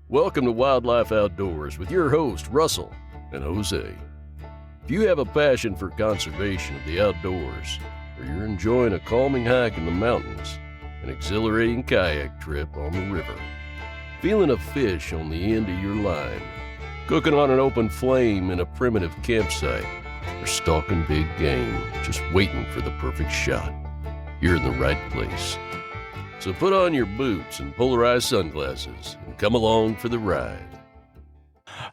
Welcome to Wildlife Outdoors with your host, Russell and Jose. If you have a passion for conservation of the outdoors, or you're enjoying a calming hike in the mountains, an exhilarating kayak trip on the river, feeling a fish on the end of your line, cooking on an open flame in a primitive campsite, or stalking big game, just waiting for the perfect shot, you're in the right place. So put on your boots and polarized sunglasses and come along for the ride.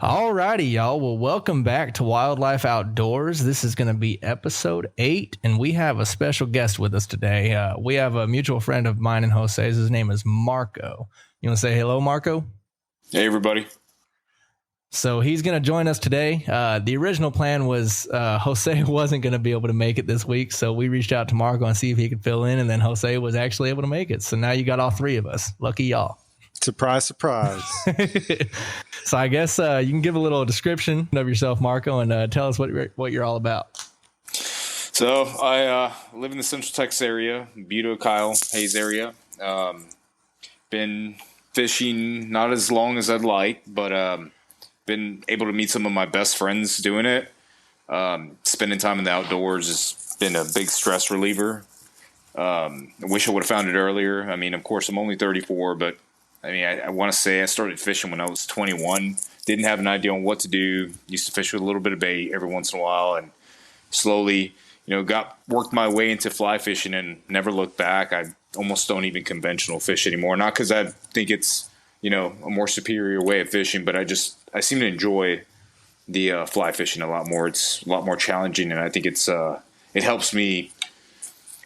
Alrighty, y'all. Well, welcome back to Wildlife Outdoors. This is going to be episode 8, and we have a special guest with us today. We have a mutual friend of mine and Jose's. His name is Marco. You want to say hello, Marco? Hey, everybody. So he's going to join us today. The original plan was Jose wasn't going to be able to make it this week, so we reached out to Marco and see if he could fill in, and then Jose was actually able to make it. So now you got all three of us. Lucky y'all. Surprise, surprise. So I guess you can give a little description of yourself, Marco, and tell us what you're all about. So I live in the Central Texas area, Butte, Kyle, Hayes area. Been fishing not as long as I'd like, but been able to meet some of my best friends doing it. Spending time in the outdoors has been a big stress reliever. I wish I would have found it earlier. I mean, of course, I'm only 34, but I mean, I want to say I started fishing when I was 21. Didn't have an idea on what to do. Used to fish with a little bit of bait every once in a while, and slowly, worked my way into fly fishing and never looked back. I almost don't even conventional fish anymore. Not because I think it's, a more superior way of fishing, but I seem to enjoy the fly fishing a lot more. It's a lot more challenging, and I think it helps me.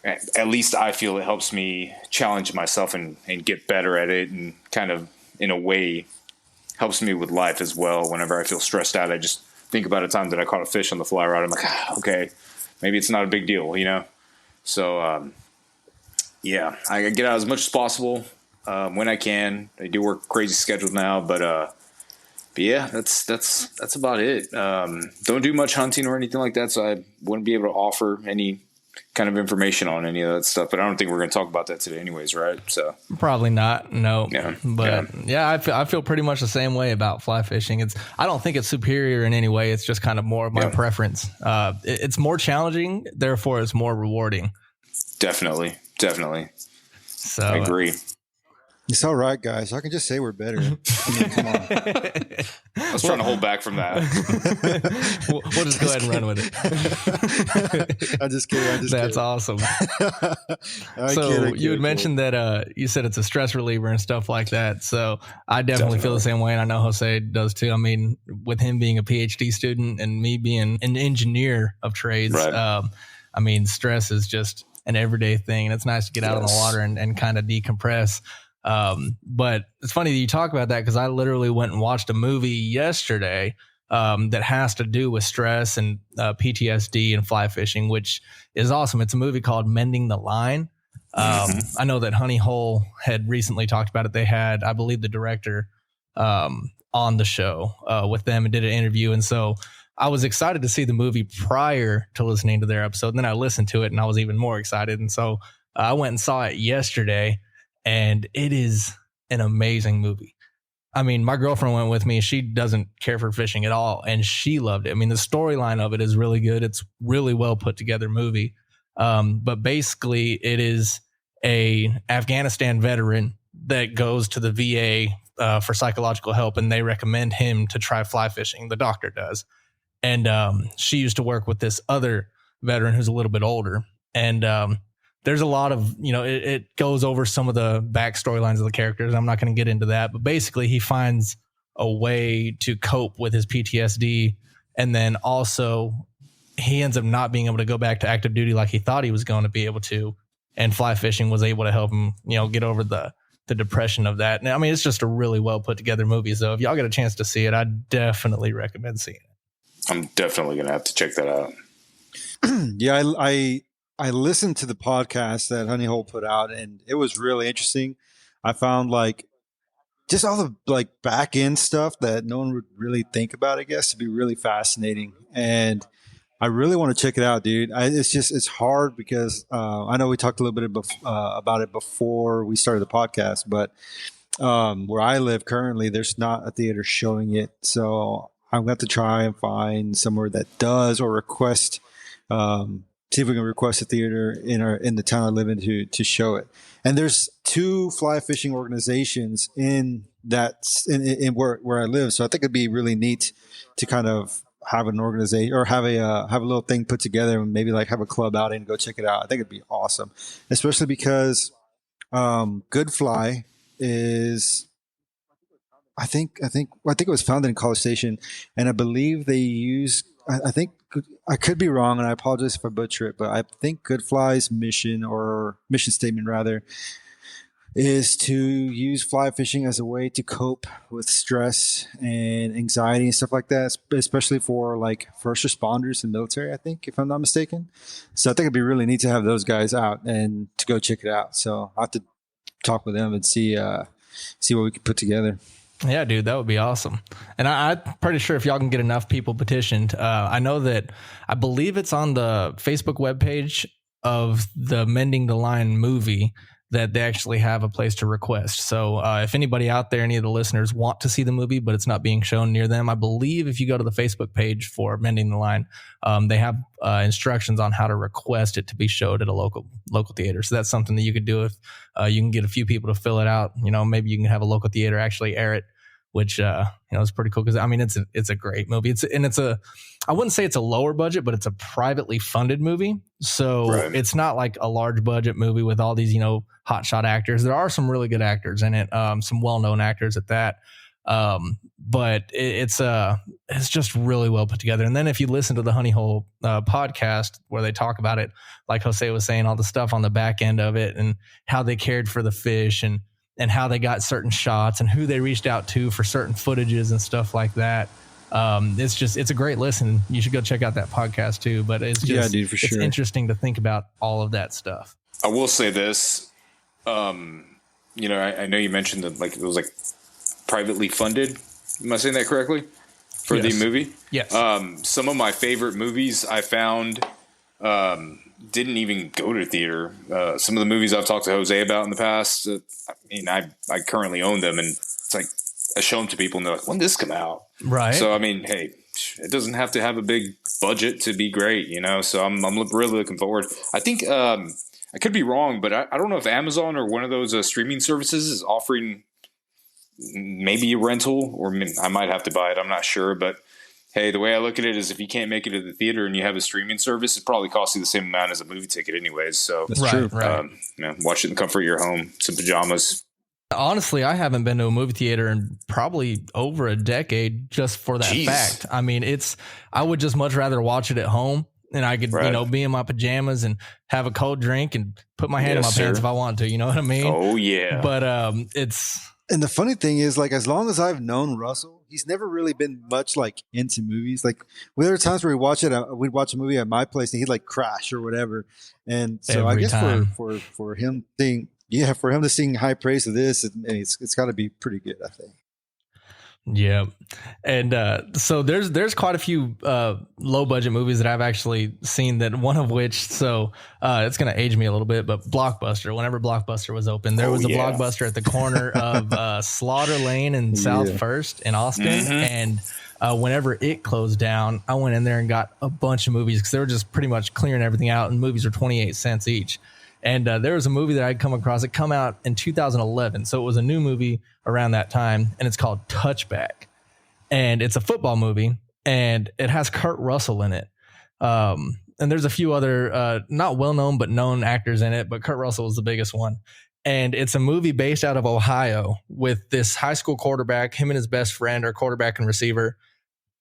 At least I feel it helps me challenge myself and get better at it, and kind of, in a way, helps me with life as well. Whenever I feel stressed out, I just think about a time that I caught a fish on the fly rod. I'm like, okay, maybe it's not a big deal, So, I get out as much as possible when I can. I do work crazy schedule now, but yeah, that's about it. Don't do much hunting or anything like that, so I wouldn't be able to offer any kind of information on any of that stuff, but I don't think we're going to talk about that today anyways, right? So probably not. No. Yeah. But I feel pretty much the same way about fly fishing. I don't think it's superior in any way. It's just kind of more of my preference. It's more challenging, therefore it's more rewarding. Definitely. So I agree. It's all right, guys. I can just say we're better. Come on. I was trying to hold back from that. we'll just go ahead and run with it. I'm just kidding. That's awesome. So you had mentioned that you said it's a stress reliever and stuff like that. So I definitely feel the same way, and I know Jose does too. I mean, with him being a PhD student and me being an engineer of trades, right. I mean, stress is just an everyday thing, and it's nice to get out on the water and kind of decompress. But it's funny that you talk about that, because I literally went and watched a movie yesterday that has to do with stress and PTSD and fly fishing, which is awesome. It's a movie called Mending the Line. I know that Honey Hole had recently talked about it. They had, I believe, the director on the show with them and did an interview. And so I was excited to see the movie prior to listening to their episode. And then I listened to it and I was even more excited. And so I went and saw it yesterday. And it is an amazing movie. I mean, my girlfriend went with me. She doesn't care for fishing at all, and she loved it. I mean, the storyline of it is really good. It's really well put together movie. But basically, it is a Afghanistan veteran that goes to the VA for psychological help, and they recommend him to try fly fishing. The doctor does. And she used to work with this other veteran who's a little bit older. And there's a lot of, it goes over some of the back storylines of the characters. I'm not going to get into that, but basically he finds a way to cope with his PTSD. And then also he ends up not being able to go back to active duty like he thought he was going to be able to. And fly fishing was able to help him, get over the depression of that. And I mean, it's just a really well put together movie. So if y'all get a chance to see it, I definitely recommend seeing it. I'm definitely going to have to check that out. Yeah, I listened to the podcast that Honey Hole put out, and it was really interesting. I found just all the back end stuff that no one would really think about, I guess, to be really fascinating. And I really want to check it out, dude. It's hard because I know we talked a little bit about it before we started the podcast, but where I live currently, there's not a theater showing it. So I'm going to have to try and find somewhere that does, or request, see if we can request a theater in the town I live in to show it. And there's 2 fly fishing organizations in where I live. So I think it'd be really neat to kind of have an organization, or have a little thing put together, and maybe like have a club outing and go check it out. I think it'd be awesome, especially because Good Fly is, I think it was founded in College Station, and I believe they use, I think, I could be wrong, and I apologize if I butcher it, but I think Good Fly's mission statement rather is to use fly fishing as a way to cope with stress and anxiety and stuff like that, especially for like first responders and military, I think, if I'm not mistaken. So I think it'd be really neat to have those guys out and to go check it out. So I'll have to talk with them and see what we can put together. Yeah, dude, that would be awesome. And I'm pretty sure if y'all can get enough people petitioned, I know that I believe it's on the Facebook webpage of the Mending the Line movie that they actually have a place to request. So if anybody out there, any of the listeners want to see the movie, but it's not being shown near them, I believe if you go to the Facebook page for Mending the Line, they have instructions on how to request it to be showed at a local theater. So that's something that you could do if you can get a few people to fill it out. You know, maybe you can have a local theater actually air it, which is pretty cool, because I mean it's a great movie. I wouldn't say it's a lower budget, but it's a privately funded movie. So It's not like a large budget movie with all these hotshot actors. There are some really good actors in it, some well-known actors at that. But it's just really well put together. And then if you listen to the Honey Hole podcast where they talk about it, like Jose was saying, all the stuff on the back end of it and how they cared for the fish and how they got certain shots and who they reached out to for certain footages and stuff like that. It's a great listen. You should go check out that podcast too, but it's just, dude, for sure. It's interesting to think about all of that stuff. I will say this, I know you mentioned that it was privately funded. Am I saying that correctly? For the movie? Yes. Some of my favorite movies I found, didn't even go to theater. Some of the movies I've talked to Jose about in the past, I currently own them, and it's like I show them to people and they're like, when did this come out? Right. So, I mean, hey, it doesn't have to have a big budget to be great, so I'm really looking forward. I think, I could be wrong, but I don't know if Amazon or one of those streaming services is offering maybe a rental, or I might have to buy it. I'm not sure, but hey, the way I look at it is if you can't make it to the theater and you have a streaming service, it probably costs you the same amount as a movie ticket anyways. So that's true. Right. Watch it in the comfort of your home, some pajamas. Honestly, I haven't been to a movie theater in probably over a decade just for that fact. I mean, I would just much rather watch it at home, and I could, be in my pajamas and have a cold drink and put my hand in my pants if I want to, you know what I mean? Oh yeah. But and the funny thing is, as long as I've known Russell, he's never really been much into movies. There are times where we'd watch a movie at my place and he'd crash or whatever. And so I guess for him to sing high praise of this, it's got to be pretty good, I think. Yeah. And so there's quite a few low budget movies that I've actually seen, that one of which, it's going to age me a little bit, but Blockbuster, whenever Blockbuster was open, there was a Blockbuster at the corner of Slaughter Lane and South First in Austin. Mm-hmm. And whenever it closed down, I went in there and got a bunch of movies because they were just pretty much clearing everything out, and movies were 28 cents each. And there was a movie that I'd come across. It come out in 2011. So it was a new movie around that time, and it's called Touchback. And it's a football movie, and it has Kurt Russell in it. And there's a few other not well-known but known actors in it, but Kurt Russell is the biggest one. And it's a movie based out of Ohio with this high school quarterback. Him and his best friend are quarterback and receiver.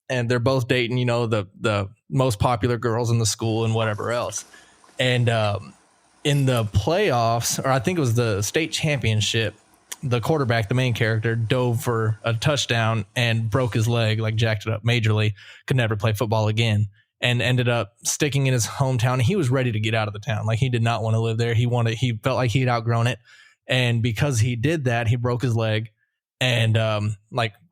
And they're both dating, the most popular girls in the school and whatever else. And in the playoffs, or I think it was the state championship, the quarterback, the main character, dove for a touchdown and broke his leg, jacked it up majorly, could never play football again, and ended up sticking in his hometown. He was ready to get out of the town. He did not want to live there. He felt like he'd outgrown it. And because he did that, he broke his leg and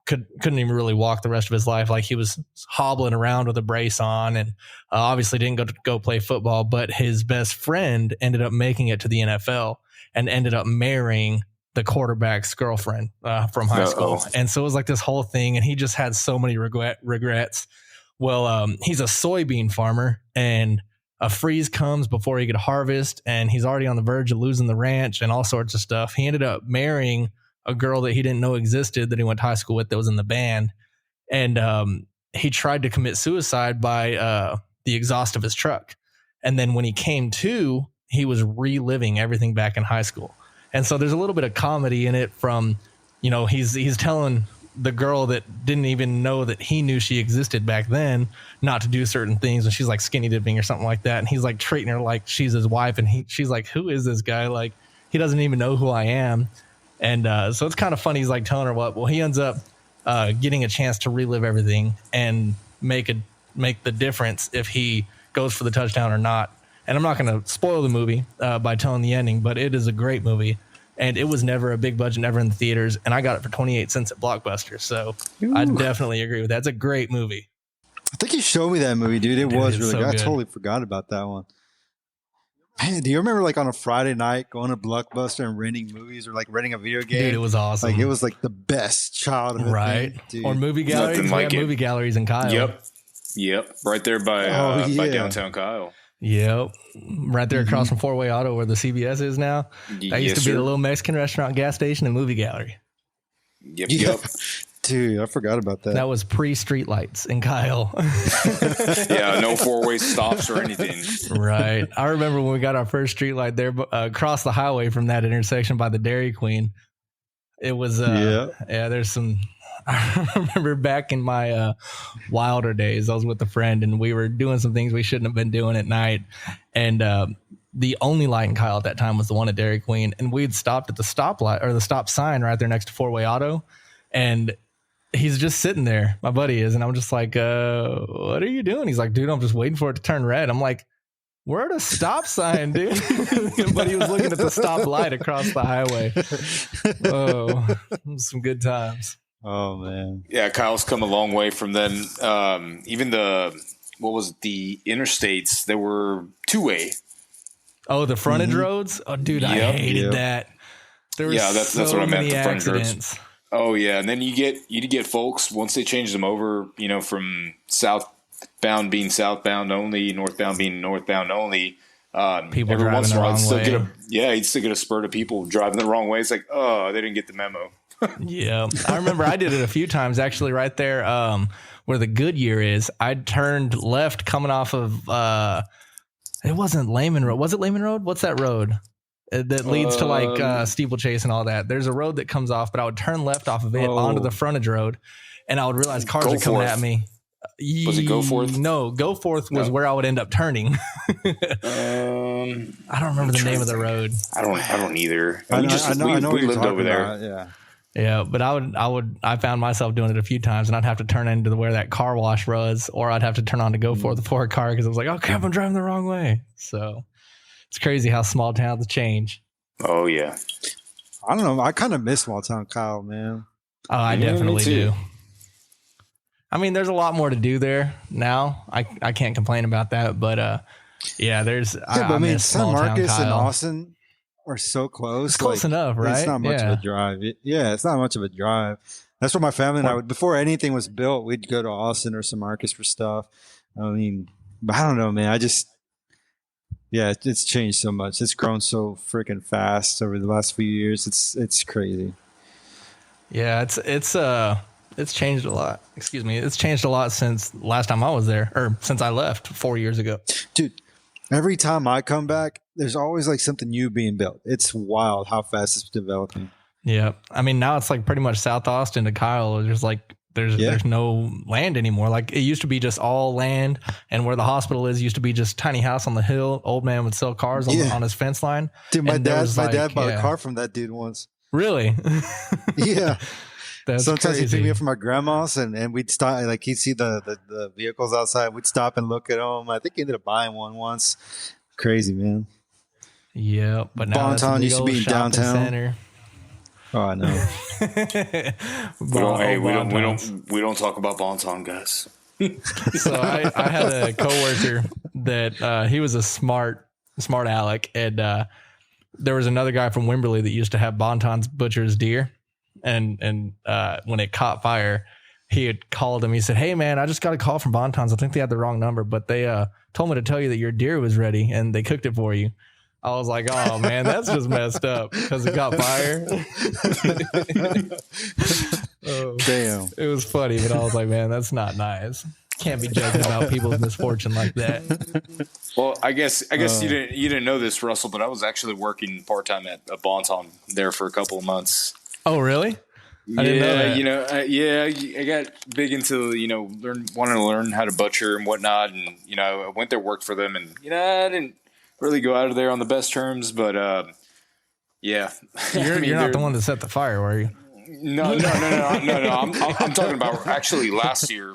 couldn't even really walk the rest of his life. He was hobbling around with a brace on, and obviously didn't go play football, but his best friend ended up making it to the NFL and ended up marrying the quarterback's girlfriend from high school. And so it was like this whole thing, and he just had so many regrets. Well, he's a soybean farmer, and a freeze comes before he could harvest, and he's already on the verge of losing the ranch and all sorts of stuff. He ended up marrying a girl that he didn't know existed, that he went to high school with, that was in the band. And he tried to commit suicide by the exhaust of his truck. And then when he came to, he was reliving everything back in high school. And so there's a little bit of comedy in it from, you know, he's telling the girl that didn't even know that he knew she existed back then not to do certain things, and she's like skinny dipping or something like that. And he's like treating her like she's his wife. And she's like, who is this guy? Like, he doesn't even know who I am. And so it's kind of funny. He's like telling her what. Well, he ends up getting a chance to relive everything and make the difference if he goes for the touchdown or not. And I'm not going to spoil the movie by telling the ending, but it is a great movie. And it was never a big budget, never in the theaters. And I got it for 28 cents at Blockbuster. So I definitely agree with that. It's a great movie. I think you showed me that movie, dude. It was really good. I totally forgot about that one. Man, do you remember like on a Friday night going to Blockbuster and renting movies or like renting a video game? Dude, it was awesome. Like it was like the best childhood right thing, dude. Or movie galleries. We have movie galleries in Kyle. Yep. Right there by downtown Kyle. Yep. Right there across from Four Way Auto where the CVS is now. That used to be the little Mexican restaurant, gas station, and movie gallery. Yep. Dude, I forgot about that. That was pre-street lights in Kyle. Yeah, no four-way stops or anything. Right. I remember when we got our first street light there across the highway from that intersection by the Dairy Queen. It was, there's some... I remember back in my wilder days, I was with a friend, and we were doing some things we shouldn't have been doing at night. And the only light in Kyle at that time was the one at Dairy Queen. And we'd stopped at the stoplight or the stop sign right there next to Four Way Auto. And he's just sitting there, my buddy is, and I'm just like, what are you doing? He's like, dude, I'm just waiting for it to turn red. I'm like, we're at a stop sign, dude. But he was looking at the stop light across the highway. Oh, some good times. Oh man. Yeah, Kyle's come a long way from then. Even the interstates, there were two-way. Oh, the frontage roads? Oh, dude, I hated that. There were that's what I meant, the frontage roads. Oh yeah, and then you get folks once they change them over, you know, from southbound being southbound only, northbound being northbound only. People every once in a while, you'd still get a spurt of people driving the wrong way. It's like, oh, they didn't get the memo. Yeah, I remember I did it a few times actually. Right there, where the Goodyear is, I turned left coming off of. It wasn't Lehman Road. Was it Lehman Road? What's that road that leads to like Steeplechase and all that? There's a road that comes off, but I would turn left off of it onto the frontage road, and I would realize cars are coming at me. Was it Go Forth? No, Go Forth was where I would end up turning. I don't remember the name of the road. I don't either. I know we lived over there. About, yeah, but I found myself doing it a few times, and I'd have to turn into where that car wash was, or I'd have to turn on to Go Forth for a car because I was like, oh crap, I'm driving the wrong way. So it's crazy how small towns change. Oh yeah. I don't know. I kind of miss small town Kyle, man. Oh, I definitely do. I mean, there's a lot more to do there now. I can't complain about that, but there's. I mean, San Marcos and Austin are so close. It's close enough, right? It's not much of a drive. It's not much of a drive. That's what my family and I would, before anything was built, we'd go to Austin or San Marcos for stuff. I mean, I don't know, man. It's changed so much. It's grown so freaking fast over the last few years. It's crazy. Yeah, it's changed a lot. Excuse me. It's changed a lot since last time I was there, or since I left 4 years ago. Dude, every time I come back, there's always like something new being built. It's wild how fast it's developing. Yeah. I mean, now it's like pretty much South Austin to Kyle. There's no land anymore. Like it used to be just all land, and where the hospital is used to be just tiny house on the hill. Old man would sell cars on his fence line. Dude, my dad bought a car from that dude once. Really? Yeah. Sometimes crazy. he'd pick me up from my grandma's and we'd stop, like he'd see the vehicles outside. We'd stop and look at them. I think he ended up buying one once. Crazy, man. Yeah, but now Bonton used to be downtown. Center. Oh, I know. we don't talk about Bonton, guys. So I had a coworker that he was a smart aleck, and there was another guy from Wimberley that used to have Bonton's Butcher's deer. And when it caught fire, he had called him. He said, "Hey man, I just got a call from Bonton's. I think they had the wrong number, but they told me to tell you that your deer was ready and they cooked it for you." I was like, "Oh man, that's just messed up because it got fire." Damn. It was funny, but I was like, "Man, that's not nice. Can't be joking about people's misfortune like that." Well, I guess you didn't know this, Russell, but I was actually working part time at a Bonton there for a couple of months. Oh, really? I didn't know that. I got big into wanting to learn how to butcher and whatnot, and I went there, worked for them, and I didn't really go out of there on the best terms, but yeah. You're not the one that set the fire, were you? No. I'm talking about actually last year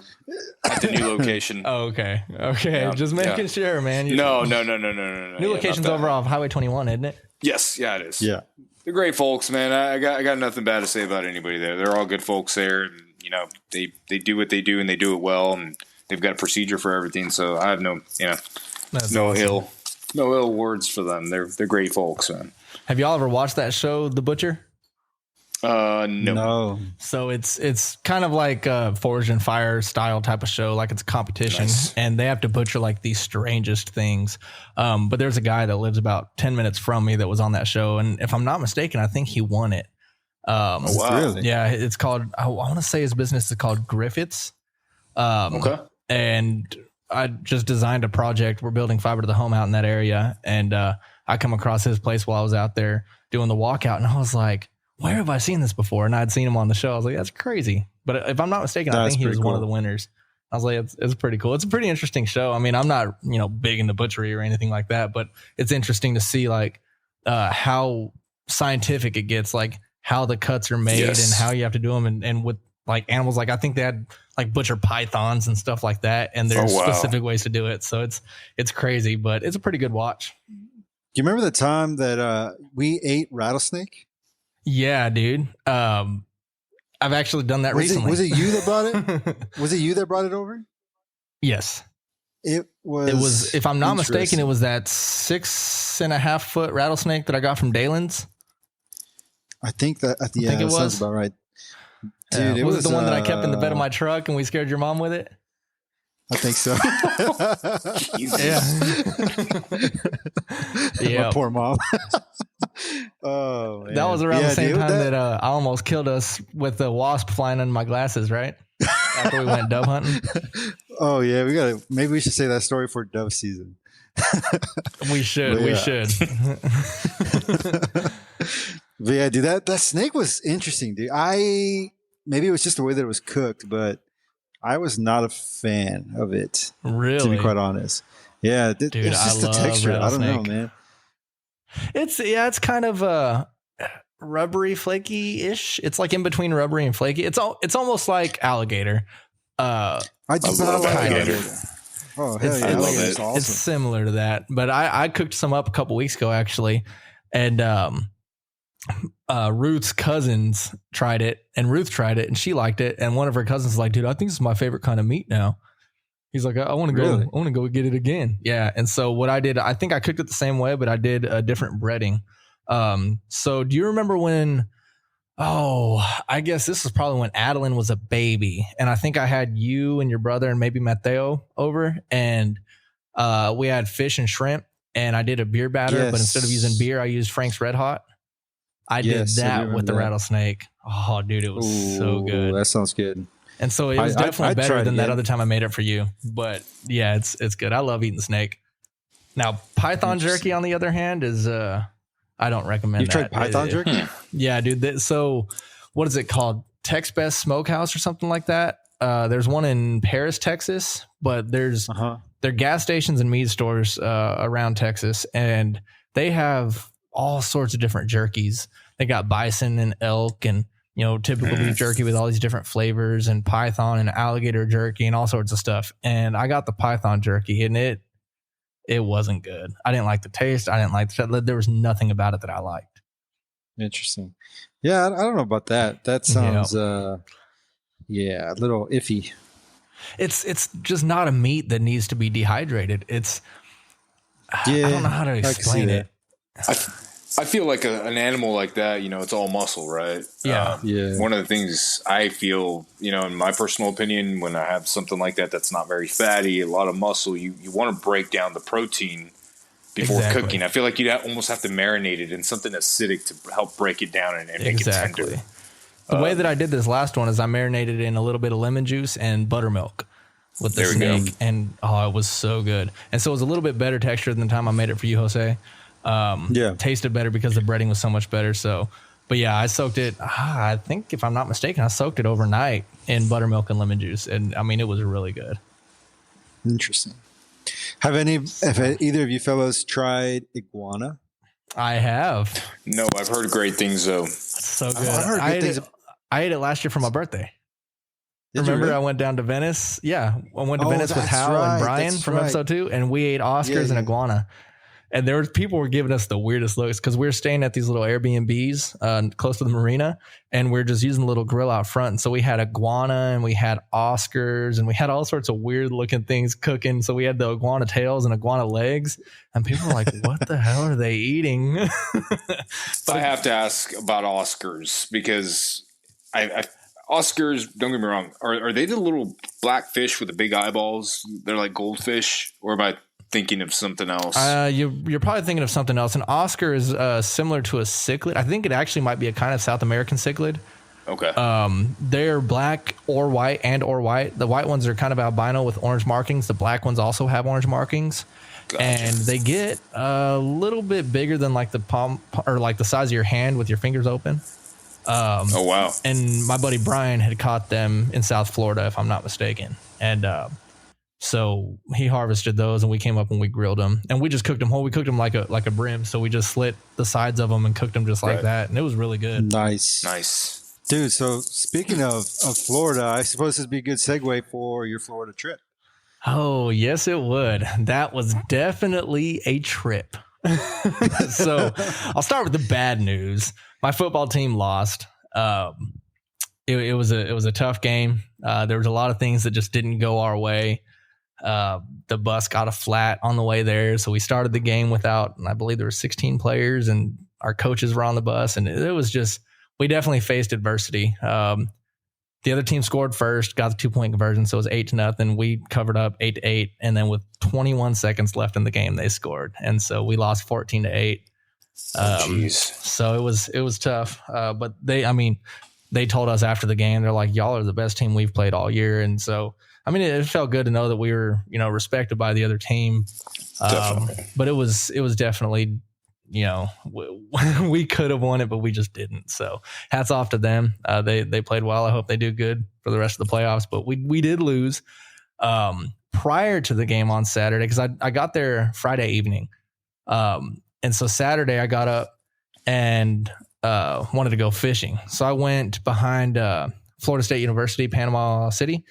at the new location. Oh, okay. Yeah, just making sure, man. No. New location's over off Highway 21, isn't it? Yes, yeah, it is. Yeah. They're great folks, man. I got nothing bad to say about anybody there. They're all good folks there, and they do what they do and they do it well, and they've got a procedure for everything. So I have no ill words for them. They're great folks, man. Have y'all ever watched that show, The Butcher? No. So it's kind of like a Forged in Fire style type of show, like it's a competition, nice. And they have to butcher like these strangest things. But there's a guy that lives about 10 minutes from me that was on that show, and if I'm not mistaken, I think he won it. Oh, wow. Really? Yeah, it's called, I want to say his business is called Griffiths. Okay. And I just designed a project. We're building fiber to the home out in that area, and I come across his place while I was out there doing the walkout, and I was like, where have I seen this before? And I'd seen him on the show. I was like, that's crazy. But if I'm not mistaken, I think he was one of the winners. I was like, it's pretty cool. It's a pretty interesting show. I mean, I'm not, big into butchery or anything like that, but it's interesting to see like how scientific it gets, like how the cuts are made and how you have to do them. And with like animals, like I think they had like butcher pythons and stuff like that. And there's specific ways to do it. So it's crazy, but it's a pretty good watch. Do you remember the time that we ate rattlesnake? Yeah, dude. I've actually done that recently. Was it you that brought it? Was it you that brought it over? Yes. It was, if I'm not mistaken, it was that 6.5 foot rattlesnake that I got from Dalen's. I think that, that sounds about right. Dude, it was the one that I kept in the bed of my truck and we scared your mom with it? I think so. Yeah. My poor mom. Oh, man. That was around the same time that I almost killed us with the wasp flying in my glasses, right? After we went dove hunting. Oh yeah, maybe we should say that story for dove season. We should. But yeah, dude, that snake was interesting, dude. Maybe it was just the way that it was cooked, but I was not a fan of it. Really? To be quite honest. Yeah, dude, it's just the texture. I don't know, man. It's kind of rubbery, flaky-ish. It's like in between rubbery and flaky. It's almost like alligator. I love alligator. Oh, hell yeah. I love it. Awesome. It's similar to that. But I cooked some up a couple weeks ago, actually. And Ruth's cousins tried it, and Ruth tried it, and she liked it. And one of her cousins was like, dude, I think this is my favorite kind of meat now. He's like, I want to go get it again. Yeah. And so what I did, I think I cooked it the same way, but I did a different breading. So do you remember when, I guess this is probably when Adeline was a baby. And I think I had you and your brother and maybe Mateo over, and we had fish and shrimp, and I did a beer batter, but instead of using beer, I used Frank's Red Hot. I did that with the rattlesnake. Oh, dude, it was so good. That sounds good. And so it was definitely better than that other time I made it for you. But yeah, it's good. I love eating snake. Now, python jerky, on the other hand, is I don't recommend that. You tried python jerky? Yeah, dude. So what is it called? Tex Best Smokehouse or something like that. There's one in Paris, Texas, but there are gas stations and meat stores around Texas, and they have all sorts of different jerkies. They got bison and elk and typical beef jerky with all these different flavors, and python and alligator jerky and all sorts of stuff. And I got the python jerky, and it wasn't good. I didn't like the taste. I didn't like there was nothing about it that I liked. Interesting. Yeah, I don't know about that. That sounds a little iffy. It's just not a meat that needs to be dehydrated. I don't know how to explain it. I feel like an animal like that, it's all muscle, right? Yeah. One of the things I feel, in my personal opinion, when I have something like that that's not very fatty, a lot of muscle, you want to break down the protein before cooking. I feel like you almost have to marinate it in something acidic to help break it down and make it tender. The way that I did this last one is I marinated in a little bit of lemon juice and buttermilk with the snake, and it was so good. And so it was a little bit better texture than the time I made it for you, Jose. Tasted better because the breading was so much better. So, but yeah, I soaked it. I think if I'm not mistaken, I soaked it overnight in buttermilk and lemon juice, and I mean it was really good. Interesting. Have either of you fellows tried iguana? I have. No, I've heard great things though. It's so good. I've heard good things. I ate it last year for my birthday. Remember, really? I went down to Venice. Yeah, I went to Venice with Hal and Brian from episode 2, and we ate Oscars and iguana. And people were giving us the weirdest looks because we were staying at these little Airbnbs close to the marina, and we're just using the little grill out front. And so we had iguana and we had Oscars and we had all sorts of weird looking things cooking. So we had the iguana tails and iguana legs, and people were like, "What the hell are they eating?" But I have to ask about Oscars because Oscars, don't get me wrong, are they the little black fish with the big eyeballs? They're like goldfish, or am I thinking of something else? You're probably thinking of something else. An Oscar is similar to a cichlid. I think it actually might be a kind of South American cichlid. Okay. They're black or white. The white ones are kind of albino with orange markings. The black ones also have orange markings. Gotcha. And they get a little bit bigger than like the palm or like the size of your hand with your fingers open. Oh, wow. And my buddy Brian had caught them in South Florida, if I'm not mistaken. And so he harvested those, and we came up and we grilled them, and we just cooked them whole. We cooked them like a brim. So we just slit the sides of them and cooked them just like that. And it was really good. Nice. Dude, so speaking of Florida, I suppose this would be a good segue for your Florida trip. Oh, yes, it would. That was definitely a trip. So I'll start with the bad news. My football team lost. It was a tough game. There was a lot of things that just didn't go our way. The bus got a flat on the way there, so we started the game without, I believe there were 16 players, and our coaches were on the bus, and it was just, we definitely faced adversity. The other team scored first, got the 2-point conversion, so it was 8-0. We covered up 8-8, and then with 21 seconds left in the game, they scored, and so we lost 14-8. So it was tough. But they told us after the game, they're like, y'all are the best team we've played all year. And so, I mean, it felt good to know that we were, respected by the other team. But it was definitely, we could have won it, but we just didn't. So hats off to them. They played well. I hope they do good for the rest of the playoffs, but we did lose, prior to the game on Saturday. Cause I got there Friday evening. And so Saturday I got up and wanted to go fishing. So I went behind Florida State University, Panama City,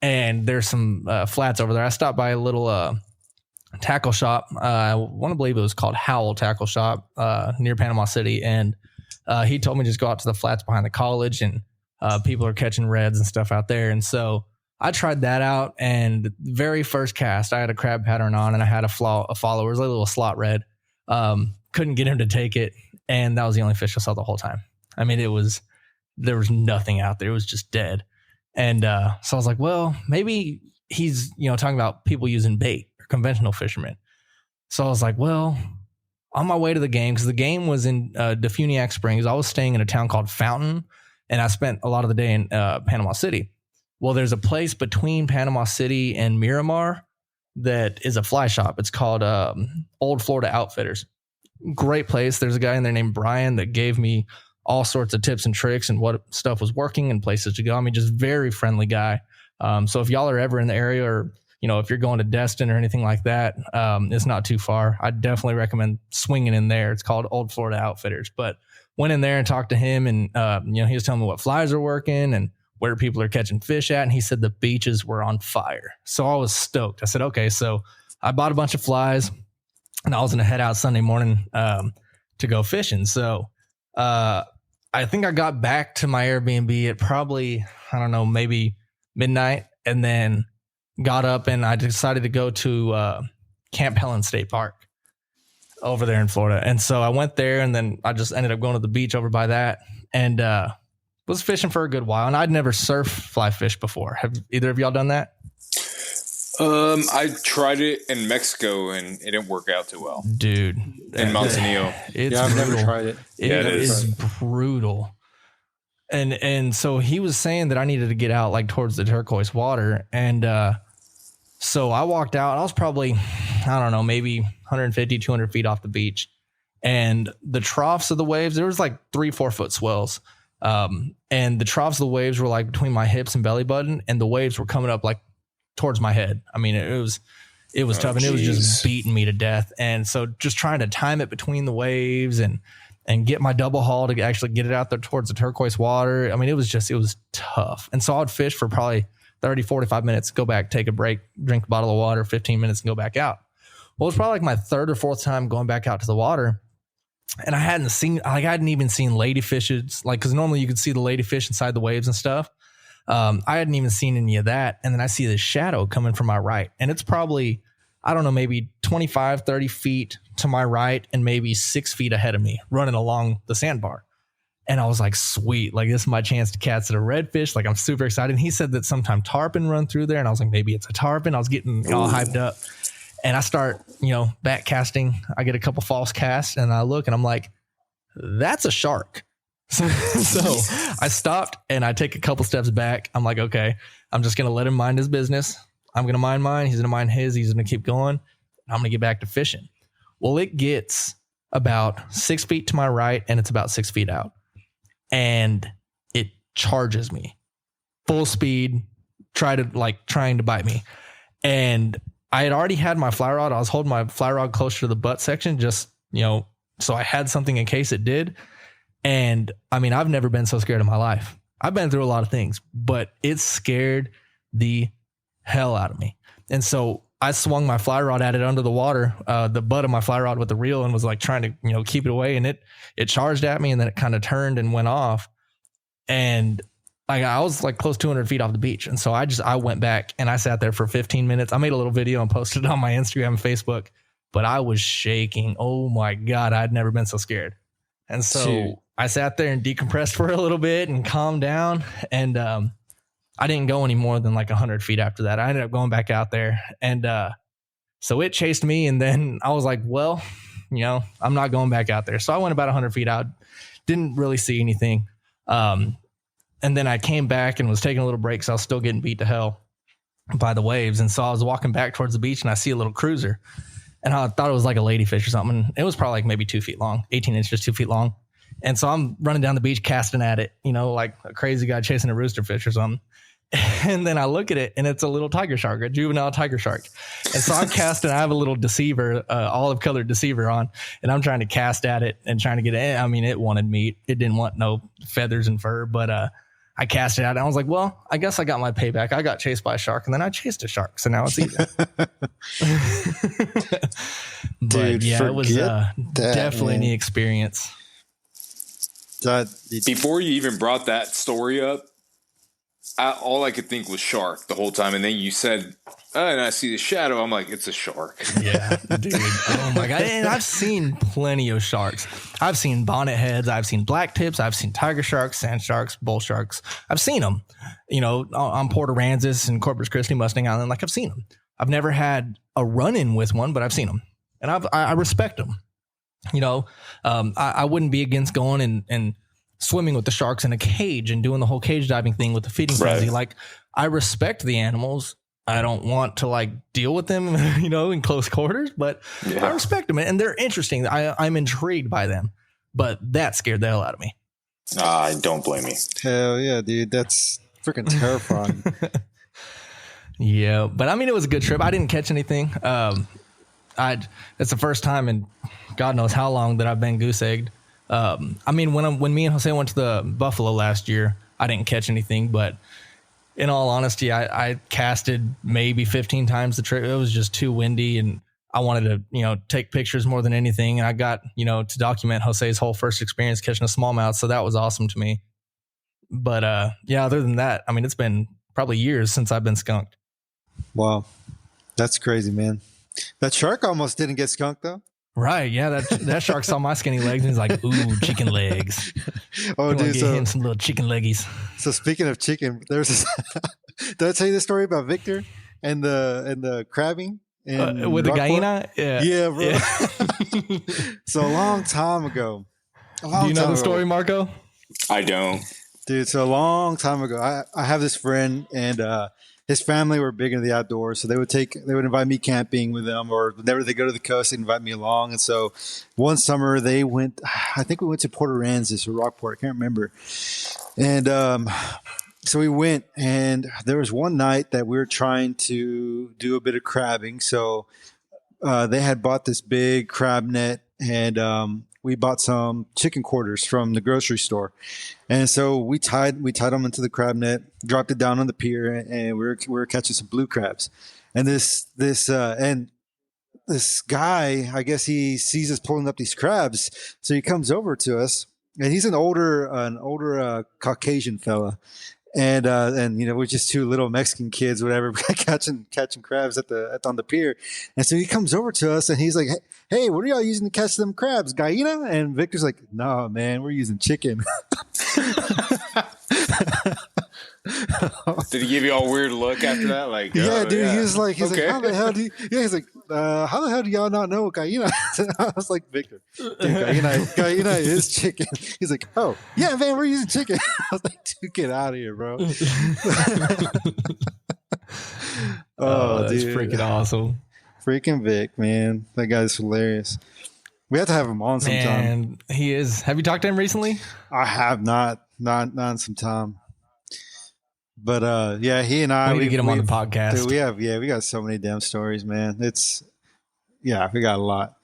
and there's some flats over there. I stopped by a little tackle shop. I want to believe it was called Howell Tackle Shop near Panama City. And he told me just go out to the flats behind the college, and people are catching reds and stuff out there. And so I tried that out, and the very first cast, I had a crab pattern on, and I had a follower. It was a little slot red. Couldn't get him to take it, and that was the only fish I saw the whole time. I mean, there was nothing out there. It was just dead. And so I was like, well, maybe he's talking about people using bait or conventional fishermen. So I was like, well, on my way to the game, because the game was in Defuniak Springs, I was staying in a town called Fountain, and I spent a lot of the day in Panama City. Well, there's a place between Panama City and Miramar that is a fly shop. It's called Old Florida Outfitters. Great place. There's a guy in there named Brian that gave me all sorts of tips and tricks and what stuff was working and places to go. I mean, just very friendly guy. So if y'all are ever in the area, or if you're going to Destin or anything like that, it's not too far. I definitely recommend swinging in there. It's called Old Florida Outfitters. But went in there and talked to him, and he was telling me what flies are working and where people are catching fish at. And he said the beaches were on fire. So I was stoked. I said, okay. So I bought a bunch of flies, and I was going to head out Sunday morning to go fishing. So I think I got back to my Airbnb at probably, I don't know, maybe midnight, and then got up and I decided to go to Camp Helen State Park. over there in Florida. And so I went there, and then I just ended up going to the beach over by that, and was fishing for a good while. And I'd never surf fly fish before. Have either of y'all done that? I tried it in Mexico and it didn't work out too well, dude. In Montanillo. I've never tried it. It is brutal. And so he was saying that I needed to get out like towards the turquoise water. And so I walked out. I was probably, I don't know, maybe 150, 200 feet off the beach. And the troughs of the waves, there was like 3-4 foot swells. And the troughs of the waves were like between my hips and belly button. And the waves were coming up like towards my head. I mean, it was tough, and it was just beating me to death. And so just trying to time it between the waves and get my double haul to actually get it out there towards the turquoise water. I mean, it was tough. And so I'd fish for probably 30, 45 minutes, go back, take a break, drink a bottle of water, 15 minutes and go back out. Well, it was probably like my third or fourth time going back out to the water. And I hadn't even seen ladyfishes, like, cause normally you could see the ladyfish inside the waves and stuff. I hadn't even seen any of that. And then I see this shadow coming from my right, and it's probably, I don't know, maybe 25, 30 feet to my right and maybe 6 feet ahead of me running along the sandbar. And I was like, sweet, like this is my chance to catch a redfish. Like I'm super excited. And he said that sometime tarpon run through there. And I was like, maybe it's a tarpon. I was getting all hyped up, and I start, back casting. I get a couple false casts, and I look and I'm like, that's a shark. So I stopped and I take a couple steps back. I'm like, okay, I'm just going to let him mind his business. I'm going to mind mine. He's going to mind his. He's going to keep going. I'm going to get back to fishing. Well, it gets about 6 feet to my right, and it's about 6 feet out, and it charges me full speed, trying to bite me. And I had already had my fly rod. I was holding my fly rod closer to the butt section, just, so I had something in case it did. And I mean, I've never been so scared in my life. I've been through a lot of things, but it scared the hell out of me. And so I swung my fly rod at it under the water, the butt of my fly rod with the reel, and was like trying to, keep it away. And it charged at me, and then it kind of turned and went off. And I was like close to 200 feet off the beach. And so I went back and I sat there for 15 minutes. I made a little video and posted it on my Instagram and Facebook, but I was shaking. Oh my God. I'd never been so scared. And so I sat there and decompressed for a little bit and calmed down. And I didn't go any more than like 100 feet after that. I ended up going back out there. And so it chased me. And then I was like, well, I'm not going back out there. So I went about 100 feet out. Didn't really see anything. And then I came back and was taking a little break, so I was still getting beat to hell by the waves. And so I was walking back towards the beach, and I see a little cruiser. And I thought it was like a ladyfish or something. It was probably like maybe 2 feet long, 18 inches, 2 feet long. And so I'm running down the beach, casting at it, like a crazy guy chasing a roosterfish or something. And then I look at it, and it's a little tiger shark, a juvenile tiger shark. And so I'm casting. I have a little deceiver, olive colored deceiver on, and I'm trying to cast at it and trying to get it. I mean, it wanted meat. It didn't want no feathers and fur, but I cast it out, and I was like, well, I guess I got my payback. I got chased by a shark, and then I chased a shark. So now it's eating. But yeah, it was definitely an experience. Before you even brought that story up, all I could think was shark the whole time. And then you said, and I see the shadow. I'm like, it's a shark. Yeah, dude. Oh my God. And I've seen plenty of sharks. I've seen bonnet heads. I've seen black tips. I've seen tiger sharks, sand sharks, bull sharks. I've seen them, on Port Aransas and Corpus Christi, Mustang Island. Like I've seen them. I've never had a run-in with one, but I've seen them, and I respect them. I wouldn't be against going and swimming with the sharks in a cage and doing the whole cage diving thing with the feeding frenzy. Like, I respect the animals. I don't want to deal with them, in close quarters, but I respect them, and they're interesting. I'm intrigued by them, but that scared the hell out of me. I don't blame you. Hell yeah, dude. That's freaking terrifying. Yeah. But I mean, it was a good trip. I didn't catch anything. It's the first time in God knows how long that I've been goose egged. I mean, when me and Jose went to the Buffalo last year, I didn't catch anything, but in all honesty, I casted maybe 15 times the trip. It was just too windy, and I wanted to, take pictures more than anything. And I got, to document Jose's whole first experience catching a smallmouth. So that was awesome to me. But, other than that, I mean, it's been probably years since I've been skunked. Wow. That's crazy, man. That shark almost didn't get skunked though. Right. Yeah. That shark saw my skinny legs and he's like, ooh, chicken legs. Oh, dude. Get him some little chicken leggies. So speaking of chicken, there's this, did I tell you the story about Victor and the crabbing? With the gallina? Yeah, bro. Yeah. So a long time ago. Do you know the story, Marco? I don't. Dude, so a long time ago, I have this friend and his family were big into the outdoors. So they would invite me camping with them, or whenever they go to the coast, they'd invite me along. And so one summer I think we went to Port Aransas or Rockport. I can't remember. And so we went, and there was one night that we were trying to do a bit of crabbing. So they had bought this big crab net, and we bought some chicken quarters from the grocery store. And so we tied them into the crab net, dropped it down on the pier, and we were catching some blue crabs. And this guy, I guess he sees us pulling up these crabs, so he comes over to us, and he's an older Caucasian fella. And we're just two little Mexican kids, whatever, catching crabs on the pier. And so he comes over to us and he's like, "Hey, what are y'all using to catch them crabs? Gallina?" And Victor's like, "No, man, we're using chicken." Did he give you all a weird look after that? Like, yeah, dude. Yeah. He's like, okay. "How the hell do you?" Yeah, he's like, "How the hell do y'all not know what gallina?" I was like, "Victor, dude, gallina is chicken." He's like, "Oh, yeah, man, we're using chicken." I was like, "Dude, get out of here, bro." That's dude, freaking awesome. Freaking Vic, man, that guy's hilarious. We have to have him on sometime. Man, he is. Have you talked to him recently? I have not in some time. But yeah, he and I we get him on the podcast. Dude, we got so many damn stories, man. We got a lot.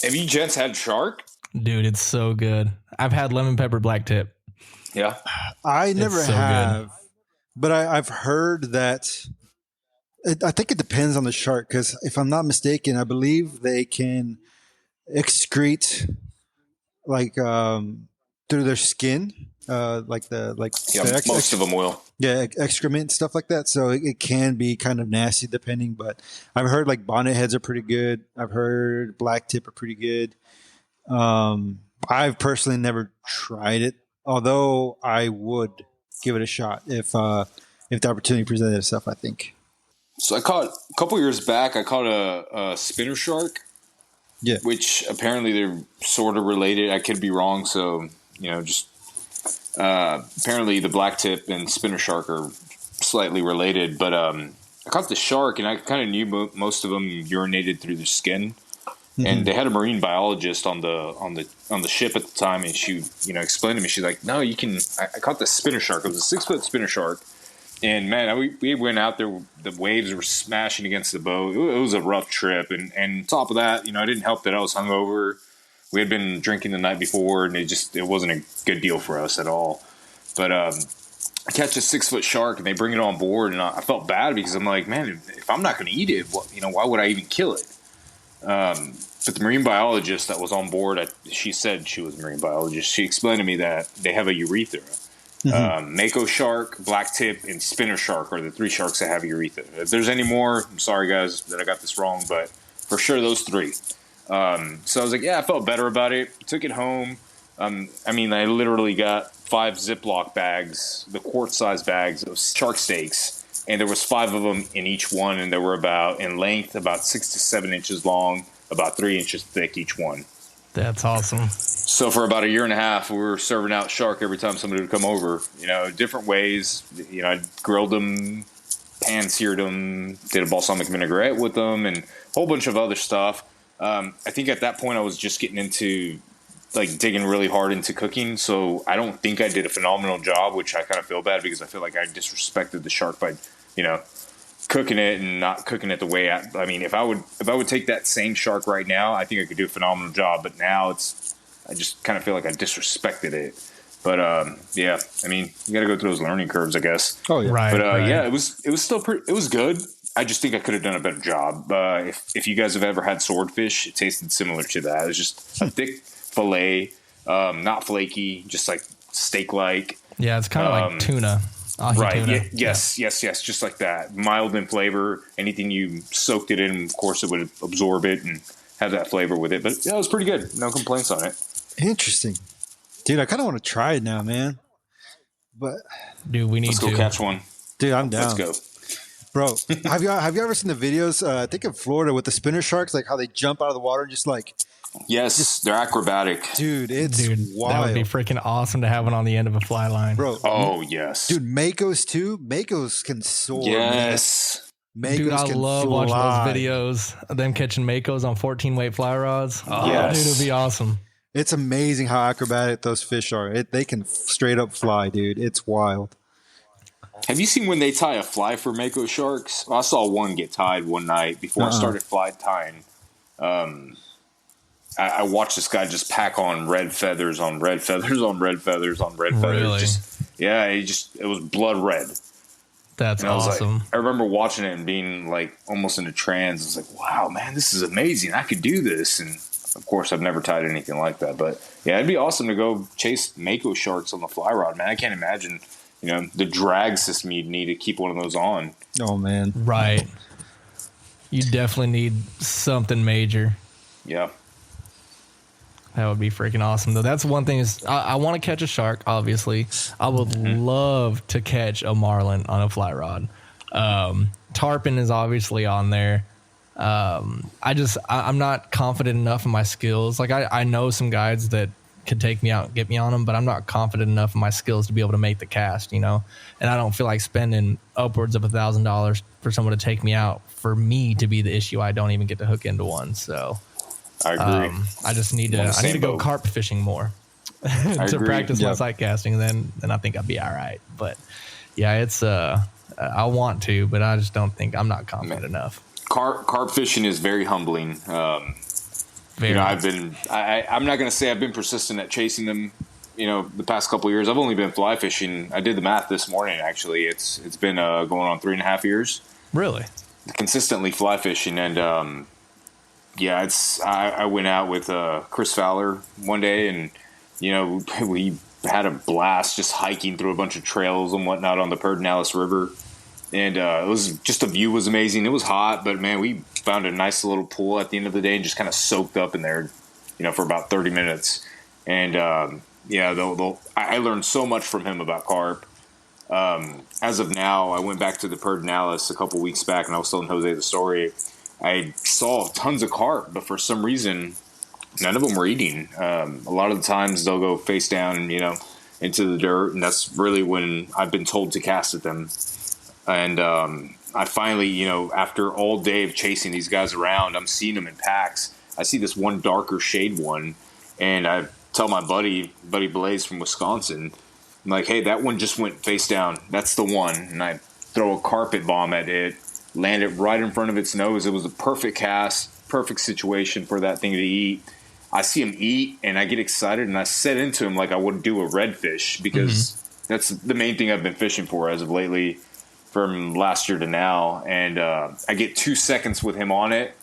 Have you gents had shark? Dude, it's so good. I've had lemon pepper black tip. Yeah. I never have, but I've heard that I think it depends on the shark, because if I'm not mistaken, I believe they can excrete like through their skin, most of them will. Yeah, excrement, stuff like that. So it can be kind of nasty depending, but I've heard like bonnet heads are pretty good. I've heard black tip are pretty good. I've personally never tried it, although I would give it a shot if the opportunity presented itself, I think. So a couple years back, I caught a spinner shark. Yeah. Which apparently they're sort of related. I could be wrong. So, apparently the black tip and spinner shark are slightly related. But I caught the shark, and I kind of knew most of them urinated through their skin. Mm-hmm. And they had a marine biologist on the ship at the time, and she explained to me. She's like, "No, you can." I caught the spinner shark. It was a 6-foot spinner shark. And man, we went out there. The waves were smashing against the boat. It was a rough trip. And on top of that, it didn't help that I was hungover. We had been drinking the night before, and it wasn't a good deal for us at all. But I catch a 6-foot shark, and they bring it on board, and I felt bad because I'm like, man, if I'm not going to eat it, why would I even kill it? But the marine biologist that was on board, she said she was a marine biologist. She explained to me that they have a urethra. Mm-hmm. Mako shark, black tip, and spinner shark are the 3 sharks that have urethra. If there's any more, I'm sorry guys that I got this wrong, but for sure those 3. So I was like, yeah, I felt better about it. Took it home. I literally got 5 Ziploc bags, the quart-sized bags of shark steaks, and there was 5 of them in each one, and they were in length about 6 to 7 inches long, about 3 inches thick each one. That's awesome. So for about a year and a half, we were serving out shark every time somebody would come over, different ways. I grilled them, pan-seared them, did a balsamic vinaigrette with them, and a whole bunch of other stuff. I think at that point I was just getting into, digging really hard into cooking. So I don't think I did a phenomenal job, which I kind of feel bad because I feel like I disrespected the shark by, cooking it and not cooking it the way if I would take that same shark right now, I think I could do a phenomenal job. But now I just kind of feel like I disrespected it. But you got to go through those learning curves, I guess. Oh yeah, right. But yeah, it was still it was good. I just think I could have done a better job. If you guys have ever had swordfish, it tasted similar to that. It was just a thick fillet, not flaky, just like steak-like. Yeah, it's kind of like tuna. Right. Tuna. Yes. Just like that. Mild in flavor. Anything you soaked it in, of course, it would absorb it. And have that flavor with it. But yeah, it was pretty good. No complaints on it. Interesting, dude. I kind of want to try it now, man. But dude, we need Let's go catch one. Dude, I'm down. Let's go. Bro, have you ever seen the videos? I think in Florida with the spinner sharks, like how they jump out of the water and just like. Yes, they're acrobatic. Dude, it's wild. That would be freaking awesome to have one on the end of a fly line. Bro. Oh, yes. Dude, Makos too. Makos can soar. Yes. Dude, I love watching those videos of them catching Makos on 14-weight fly rods. Oh, yes. Dude, it would be awesome. It's amazing how acrobatic those fish are. They can straight up fly, dude. It's wild. Have you seen when they tie a fly for Mako sharks? Well, I saw one get tied one night before I started fly tying. I watched this guy just pack on red feathers on red feathers on red feathers on red feathers. Really? It was blood red. That's awesome. I remember watching it and being like almost in a trance. I was like, wow, man, this is amazing. I could do this. And of course, I've never tied anything like that. But yeah, it'd be awesome to go chase Mako sharks on the fly rod, man. I can't imagine, the drag system you'd need to keep one of those on. Oh, man. Right. You definitely need something major. Yeah. That would be freaking awesome, though. That's one thing is I want to catch a shark, obviously. I would love to catch a marlin on a fly rod. Tarpon is obviously on there. I'm not confident enough in my skills. Like I know some guides that could take me out and get me on them, but I'm not confident enough in my skills to be able to make the cast, and I don't feel like spending upwards of $1,000 for someone to take me out for me to be the issue. I don't even get to hook into one. So I agree. I just need to go carp fishing more to practice my sight casting. Then I think I'll be all right. But yeah, it's I want to, but I just don't think I'm not confident enough. Carp fishing is very humbling. I'm not going to say I've been persistent at chasing them, the past couple of years. I've only been fly fishing. I did the math this morning, actually. It's been going on 3.5 years. Really? Consistently fly fishing. And, I went out with Chris Fowler one day and, we had a blast just hiking through a bunch of trails and whatnot on the Pedernales River. And it was just the view was amazing. It was hot, but man, we found a nice little pool at the end of the day and just kind of soaked up in there, for about 30 minutes. And I learned so much from him about carp. As of now, I went back to the Pedernales a couple weeks back, and I was telling Jose the story. I saw tons of carp, but for some reason, none of them were eating. A lot of the times they'll go face down, into the dirt, and that's really when I've been told to cast at them. And I finally, after all day of chasing these guys around, I'm seeing them in packs. I see this one darker shade one, and I tell my buddy Blaze from Wisconsin, I'm like, hey, that one just went face down. That's the one. And I throw a carpet bomb at it, land it right in front of its nose. It was a perfect cast, perfect situation for that thing to eat. I see him eat, and I get excited, and I set into him like I would do a redfish because that's the main thing I've been fishing for as of lately. From last year to now, and I get 2 seconds with him on it.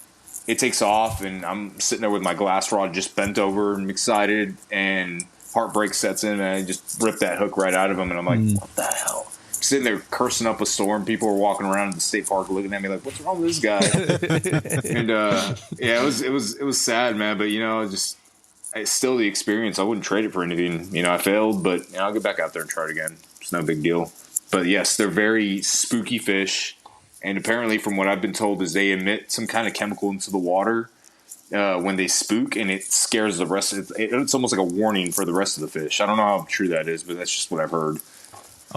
It takes off, and I'm sitting there with my glass rod just bent over and excited, and heartbreak sets in, and I just rip that hook right out of him, and I'm like, what the hell? Sitting there cursing up a storm. People were walking around in the state park looking at me like, what's wrong with this guy? And it was sad, man, but it's still the experience. I wouldn't trade it for anything. I failed, but I'll get back out there and try it again. It's no big deal. But yes, they're very spooky fish, and apparently from what I've been told is they emit some kind of chemical into the water when they spook, and it scares the rest of it. It's almost like a warning for the rest of the fish. I don't know how true that is, but that's just what I've heard.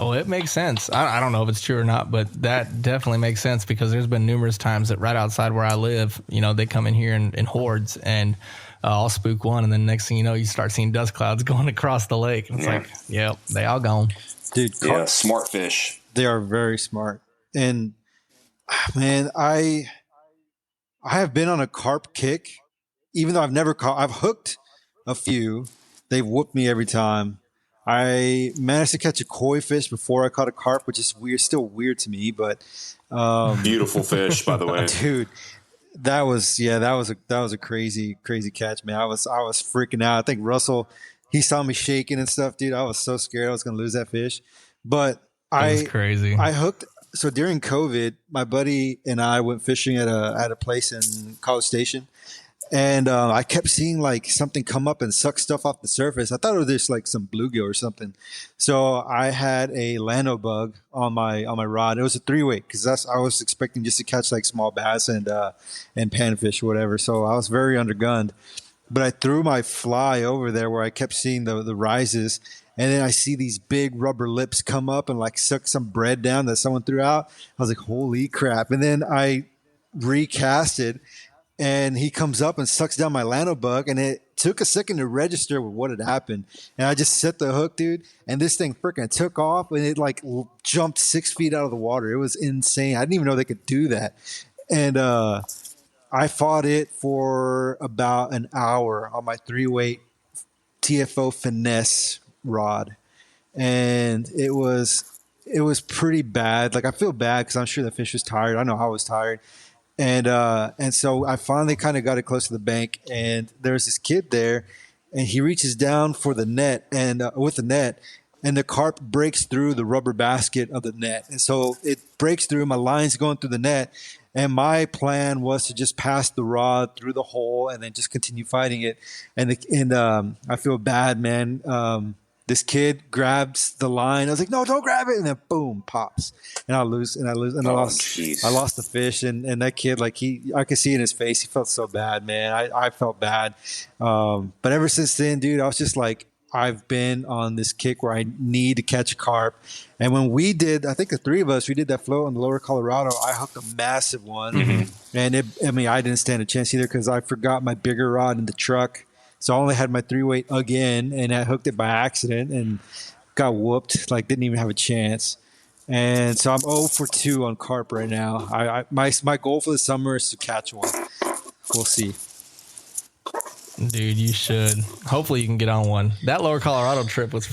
Oh, it makes sense. I don't know if it's true or not, but that definitely makes sense because there's been numerous times that right outside where I live, they come in here in hordes, and I'll spook one, and then next thing you know, you start seeing dust clouds going across the lake. And it's like, yep, they all gone. Dude, smart fish. They are very smart. And man, I have been on a carp kick, even though I've hooked a few. They've whooped me every time. I managed to catch a koi fish before I caught a carp, which is weird, still weird to me, but beautiful fish, by the way. Dude, that was a crazy catch, man. I was freaking out. I think Russell, he saw me shaking and stuff, dude. I was so scared I was going to lose that fish. But was crazy. I hooked. So during COVID, my buddy and I went fishing at a place in College Station, And I kept seeing like something come up and suck stuff off the surface. I thought it was just like some bluegill or something. So I had a Lano bug on my rod. It was a 3-weight because I was expecting just to catch like small bass and panfish or whatever. So I was very undergunned. But I threw my fly over there where I kept seeing the rises. And then I see these big rubber lips come up and like suck some bread down that someone threw out. I was like, holy crap. And then I recasted and he comes up and sucks down my Lano bug. And it took a second to register with what had happened. And I just set the hook, dude. And this thing freaking took off and it like jumped 6 feet out of the water. It was insane. I didn't even know they could do that. And I fought it for about an hour on my 3-weight TFO finesse rod. And it was pretty bad. Like I feel bad because I'm sure the fish was tired. I know I was tired. And so I finally kind of got it close to the bank, and there's this kid there, and he reaches down for the net and with the net, and the carp breaks through the rubber basket of the net, and so it breaks through. My line's going through the net, and my plan was to just pass the rod through the hole and then just continue fighting it. And I feel bad, man. This kid grabs the line. I was like, no, don't grab it. And then boom, pops. And I lose. And I lost the fish. And that kid, like I could see in his face, he felt so bad, man. I felt bad. But ever since then, dude, I was just like, I've been on this kick where I need to catch a carp. And when we did, I think the three of us, we did that float on the lower Colorado, I hooked a massive one. Mm-hmm. And I didn't stand a chance either because I forgot my bigger rod in the truck. So I only had my 3-weight again, and I hooked it by accident and got whooped. Like, didn't even have a chance. And so I'm 0 for 2 on carp right now. My goal for the summer is to catch one. We'll see. Dude, you should. Hopefully you can get on one. That lower Colorado trip was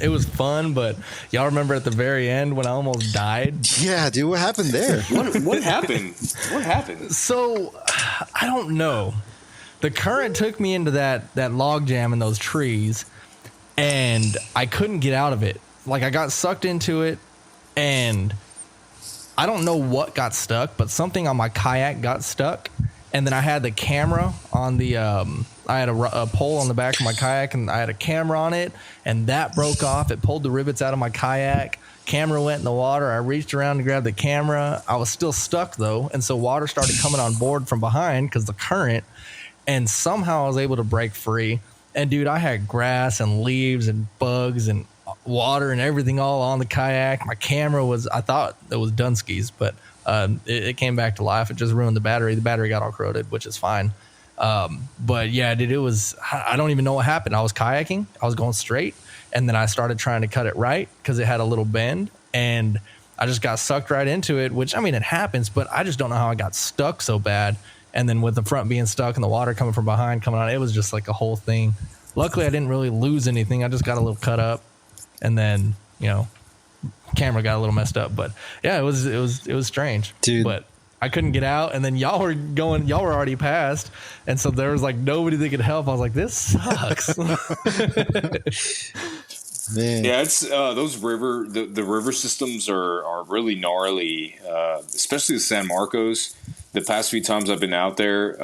it was fun, but y'all remember at the very end when I almost died? Yeah, dude, what happened there? What happened? What happened? So, I don't know. The current took me into that log jam in those trees, and I couldn't get out of it. Like, I got sucked into it, and I don't know what got stuck, but something on my kayak got stuck. And then I had the camera on the, I had a pole on the back of my kayak, and I had a camera on it, and that broke off. It pulled the rivets out of my kayak. Camera went in the water. I reached around to grab the camera. I was still stuck, though, and so water started coming on board from behind because the current. And somehow I was able to break free. And, dude, I had grass and leaves and bugs and water and everything all on the kayak. My camera I thought it was Dunskies, but it came back to life. It just ruined the battery. The battery got all corroded, which is fine. But, yeah, dude, I don't even know what happened. I was kayaking. I was going straight. And then I started trying to cut it right because it had a little bend. And I just got sucked right into it, which, I mean, it happens. But I just don't know how I got stuck so bad. And then with the front being stuck and the water coming from behind coming on, it was just like a whole thing. Luckily, I didn't really lose anything. I just got a little cut up, and then camera got a little messed up. But yeah, it was strange, dude. But I couldn't get out, and then y'all were already past, and so there was like nobody that could help. I was like, this sucks. Man. Yeah, it's those the river systems are really gnarly, especially the San Marcos. The past few times I've been out there,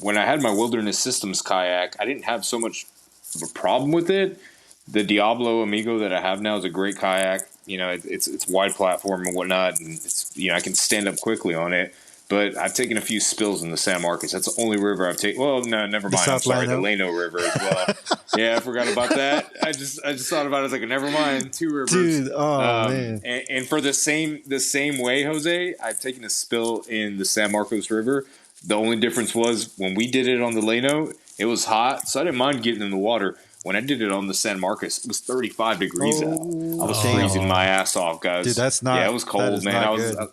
when I had my Wilderness Systems kayak, I didn't have so much of a problem with it. The Diablo Amigo that I have now is a great kayak. It's wide platform and whatnot, and it's I can stand up quickly on it. But I've taken a few spills in the San Marcos. That's the only river I've taken. Well, no, never mind. I'm sorry, the Lano River as well. Yeah, I forgot about that. I just thought about it. I was like, never mind, 2 rivers. Dude, man. And for the same way, Jose, I've taken a spill in the San Marcos River. The only difference was when we did it on the Lano, it was hot, so I didn't mind getting in the water. When I did it on the San Marcos, it was 35 degrees out. I was freezing my ass off, guys. Dude, that's not. Yeah, it was cold, man.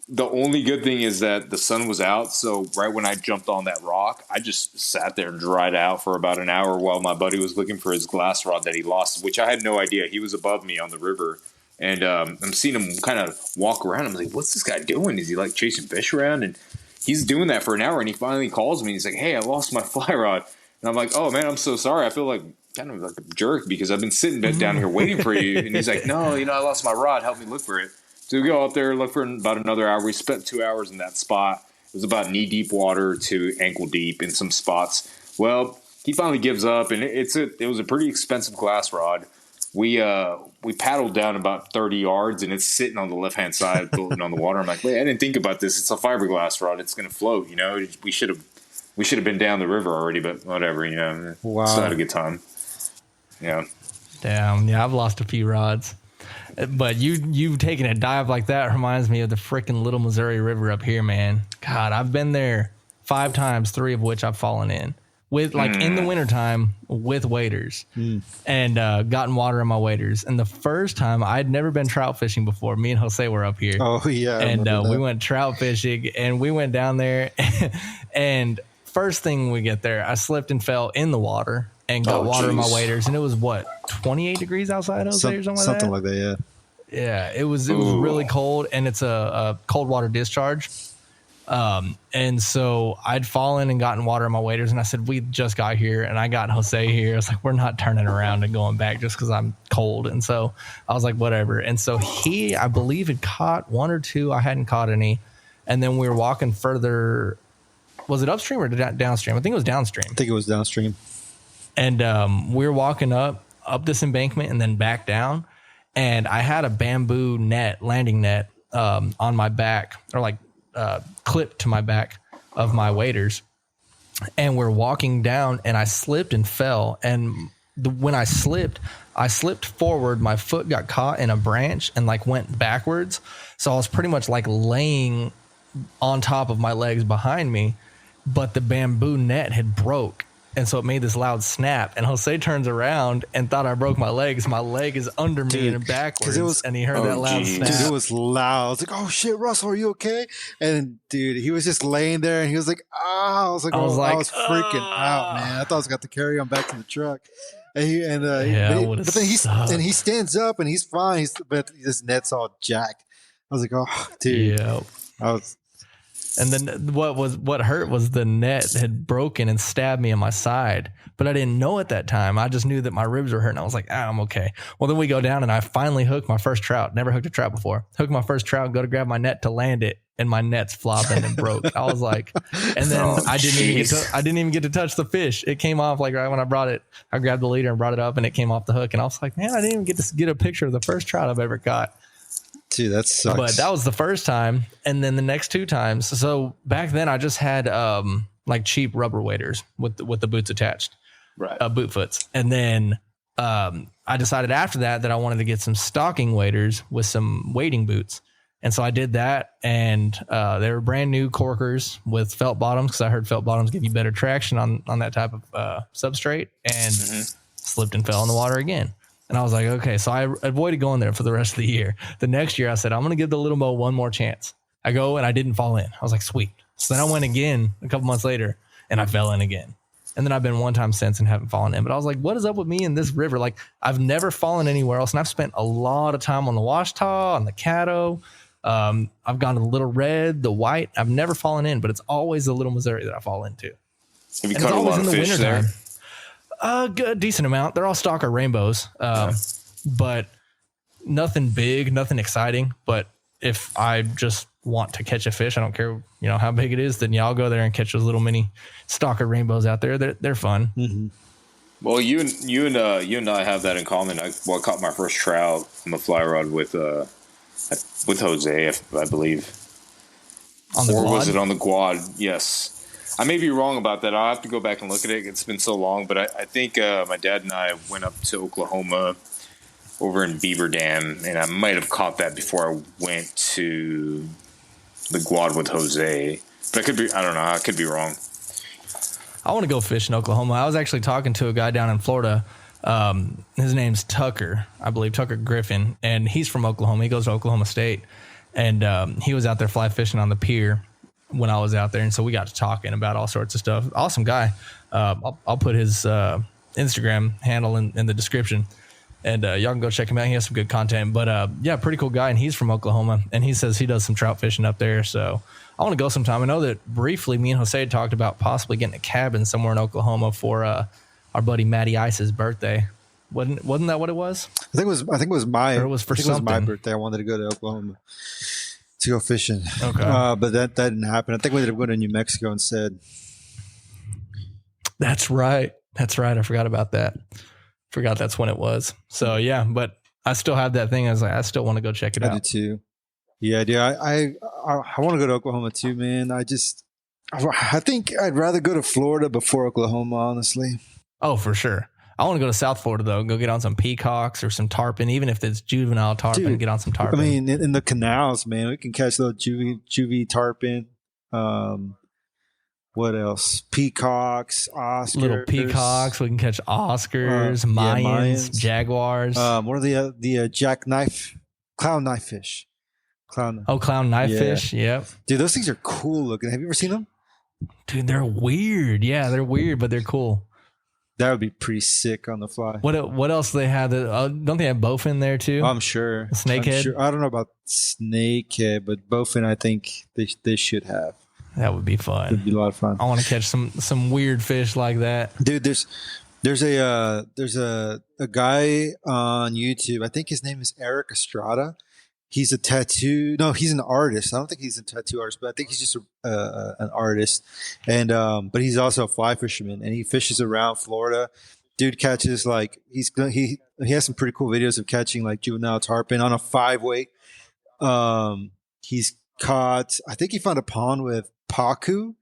The only good thing is that the sun was out, so right when I jumped on that rock, I just sat there and dried out for about an hour while my buddy was looking for his glass rod that he lost, which I had no idea. He was above me on the river, and I'm seeing him kind of walk around. I'm like, what's this guy doing? Is he like chasing fish around? And he's doing that for an hour, and he finally calls me, and he's like, hey, I lost my fly rod. And I'm like, oh, man, I'm so sorry. I feel like kind of like a jerk because I've been sitting down here waiting for you. And he's like, no, I lost my rod. Help me look for it. So we go up there, look for about another hour. We spent 2 hours in that spot, It was about knee deep water to ankle deep in some spots. Well, he finally gives up, and it was a pretty expensive glass rod. We paddled down about 30 yards, and it's sitting on the left hand side, floating on the water. I'm like, wait, I didn't think about this. It's a fiberglass rod. It's going to float. We should have been down the river already, but whatever. Wow. Still had a good time. Yeah. Damn. Yeah, I've lost a few rods. But you taking a dive like that reminds me of the freaking Little Missouri River up here, man. God, I've been there 5 times, 3 of which I've fallen in with in the wintertime with waders and gotten water in my waders. And the first time I'd never been trout fishing before. Me and Jose were up here. Oh yeah. And we went trout fishing and we went down there and first thing we get there, I slipped and fell in the water. And got water in my waders, and it was 28 degrees outside, Jose, or something like that. Yeah. Yeah, it was really cold, and it's a cold water discharge. And so I'd fallen and gotten water in my waders, and I said, we just got here, and I got Jose here. I was like, we're not turning around and going back just because I'm cold. And so I was like, whatever. And so he, I believe, had caught 1 or 2. I hadn't caught any. And then we were walking further. Was it upstream or downstream? I think it was downstream. I think it was downstream. And we were walking up this embankment and then back down. And I had a bamboo landing net on my back, or clipped to my back of my waders. And we're walking down, and I slipped and fell. And when I slipped forward. My foot got caught in a branch and went backwards. So I was pretty much laying on top of my legs behind me, but the bamboo net had broke. And so it made this loud snap, and Jose turns around and thought I broke my legs. My leg is under me and backwards, and he heard that loud snap. Dude, it was loud. I was like, oh shit, Russell, are you okay? And dude, he was just laying there, and he was like, ah. I was freaking out, man. I thought I was got to carry him back to the truck. And then he stands up and he's fine. But his net's all jacked. I was like, oh, dude. Yeah. And then what hurt was the net had broken and stabbed me in my side, but I didn't know at that time. I just knew that my ribs were hurting. I was like, I'm okay. Well, then we go down and I finally hooked my first trout. Never hooked a trout before. Hooked my first trout, go to grab my net to land it, and my net's flopping and broke. I was like, and then I didn't even get to touch the fish. It came off right when I brought it. I grabbed the leader and brought it up, and it came off the hook. And I was like, man, I didn't even get to get a picture of the first trout I've ever caught. Dude, that sucks. But that was the first time. And then the next 2 times. So back then I just had cheap rubber waders with the boots attached. Right. Boot foots. And then I decided after that I wanted to get some stocking waders with some wading boots. And so I did that, and they were brand new corkers with felt bottoms, because I heard felt bottoms give you better traction on that type of substrate, and slipped and fell in the water again. And I was like, okay, so I avoided going there for the rest of the year. The next year I said, I'm going to give the Little Mo one more chance. I go, and I didn't fall in. I was like, sweet. So then I went again a couple months later, and I fell in again. And then I've been one time since and haven't fallen in. But I was like, what is up with me in this river? I've never fallen anywhere else, and I've spent a lot of time on the Washita, on the Caddo. I've gone to the Little Red, the White. I've never fallen in, but it's always the Little Missouri that I fall into. Have you caught a lot of fish there? A decent amount. They're all stalker rainbows, but nothing big, nothing exciting. But if I just want to catch a fish, I don't care, how big it is, then I'll go there and catch those little mini stalker rainbows out there. They're fun. Mm-hmm. Well, you and I have that in common. I caught my first trout on the fly rod with Jose, I believe. On the or quad? Was it on the quad? Yes. I may be wrong about that. I'll have to go back and look at it. It's been so long, but I think my dad and I went up to Oklahoma over in Beaver Dam, and I might have caught that before I went to the quad with Jose. But I don't know. I could be wrong. I want to go fish in Oklahoma. I was actually talking to a guy down in Florida. His name's Tucker, I believe, Tucker Griffin, and he's from Oklahoma. He goes to Oklahoma State, and he was out there fly fishing on the pier when I was out there, and so we got to talking about all sorts of stuff. Awesome guy. I'll put his Instagram handle in the description, and y'all can go check him out. He has some good content, but pretty cool guy, and he's from Oklahoma, and he says he does some trout fishing up there, so I want to go sometime. I know that briefly me and Jose had talked about possibly getting a cabin somewhere in Oklahoma for our buddy Matty Ice's birthday. Wasn't that what it was? I think it was my or it was for something. It was my birthday. I wanted to go to Oklahoma to go fishing. Okay. But that didn't happen. I think we ended up going to New Mexico instead. That's right. I forgot about that. Forgot that's when it was. So yeah, but I still have that thing. I was like, I still want to go check it out. I do too. Yeah, dude. I want to go to Oklahoma too, man. I think I'd rather go to Florida before Oklahoma, honestly. Oh, for sure. I want to go to South Florida though. Go get on some peacocks or some tarpon, even if it's juvenile tarpon. Dude, get on some tarpon. I mean, in the canals, man, we can catch those juvie tarpon. What else? Peacocks, Oscars. Little peacocks. We can catch Oscars, Mayans, Jaguars. What are the clown knife fish? Clown knife fish. Yep. Dude, those things are cool looking. Have you ever seen them? Dude, they're weird. Yeah, they're weird, but they're cool. That would be pretty sick on the fly. What else do they have? Don't they have bowfin there too? I'm sure. Snakehead? Sure. I don't know about snakehead, but bowfin I think they should have. That would be fun. It'd be a lot of fun. I want to catch some weird fish like that. Dude, there's a guy on YouTube. I think his name is Eric Estrada. He's he's an artist. I don't think he's a tattoo artist, but I think he's just an artist. And but he's also a fly fisherman, and he fishes around Florida. Dude catches like he has some pretty cool videos of catching like juvenile tarpon on a 5-weight. He's caught. I think he found a pond with pacu,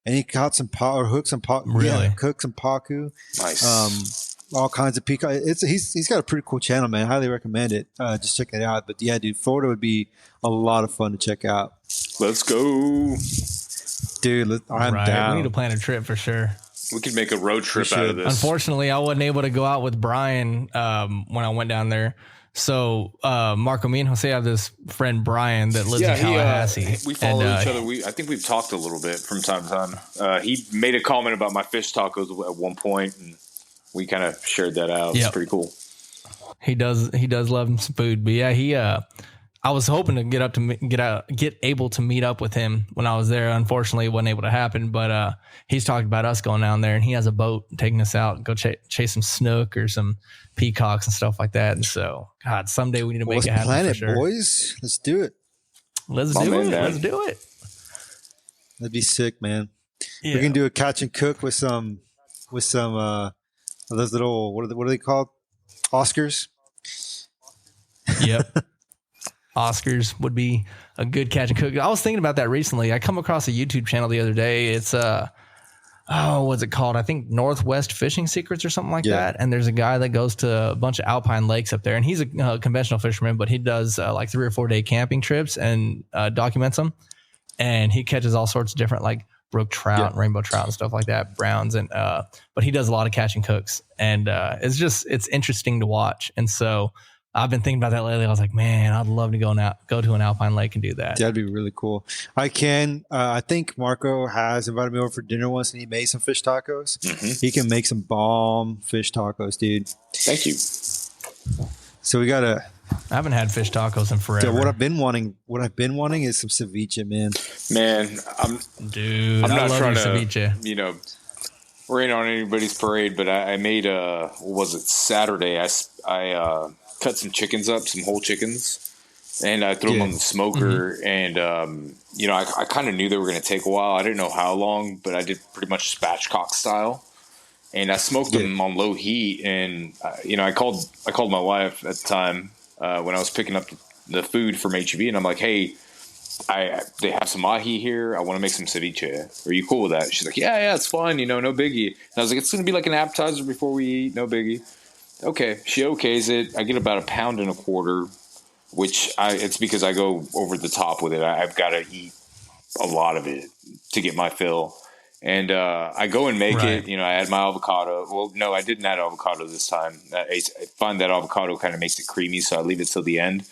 and he caught some hooked some pacu. Really? Yeah, cooked some pacu. Nice. All kinds of peacock. He's got a pretty cool channel, man. Highly recommend it. Just check it out. But yeah, dude, Florida would be a lot of fun to check out. Let's go, dude. I'm down. We need to plan a trip for sure. We could make a road trip out of this. Unfortunately, I wasn't able to go out with Brian when I went down there. So Marco, me and Jose have this friend Brian that lives in Tallahassee. We follow each other. I think we've talked a little bit from time to time. He made a comment about my fish tacos at one point, and we kind of shared that out. It's pretty cool. He does love some food, but yeah, I was hoping to get able to meet up with him when I was there. Unfortunately, it wasn't able to happen, but he's talked about us going down there, and he has a boat taking us out and go chase some snook or some peacocks and stuff like that. And so, God, someday we need to make it happen. Let's plan it, boys. Let's do it. Let's do it. That'd be sick, man. Yeah. We can do a catch and cook with some those little what are they called? Oscars. Yep. Oscars would be a good catch and cook. I was thinking about that recently. I come across a YouTube channel the other day. It's what's it called? I think Northwest Fishing Secrets or something like that. And there's a guy that goes to a bunch of alpine lakes up there, and he's a conventional fisherman, but he does like 3 or 4 day camping trips and documents them. And he catches all sorts of different like brook trout and rainbow trout and stuff like that, browns. And but he does a lot of catch and cooks, and it's interesting to watch. And so I've been thinking about that lately. I was like, man, I'd love to go to an alpine lake and do that. That'd be really cool. I think Marco has invited me over for dinner once, and he made some fish tacos. Mm-hmm. He can make some bomb fish tacos, dude. Thank you. So we gotta. I haven't had fish tacos in forever. Dude, what I've been wanting is some ceviche, man. Man, I'm not trying to ceviche. Rain on anybody's parade, but I made Saturday? I cut some chickens up, some whole chickens, and I threw them on the smoker. Mm-hmm. And I kind of knew they were going to take a while. I didn't know how long, but I did pretty much spatchcock style, and I smoked them on low heat. And I called my wife at the time when I was picking up the food from HEB, and I'm like, hey, they have some mahi here. I want to make some ceviche. Are you cool with that? She's like, yeah, it's fine. No biggie. And I was like, it's going to be like an appetizer before we eat. No biggie. Okay. She okays it. I get about 1.25 pounds, which it's because I go over the top with it. I've got to eat a lot of it to get my fill. And I go and make it. I add my avocado. Well, no, I didn't add avocado this time. I find that avocado kind of makes it creamy, so I leave it till the end.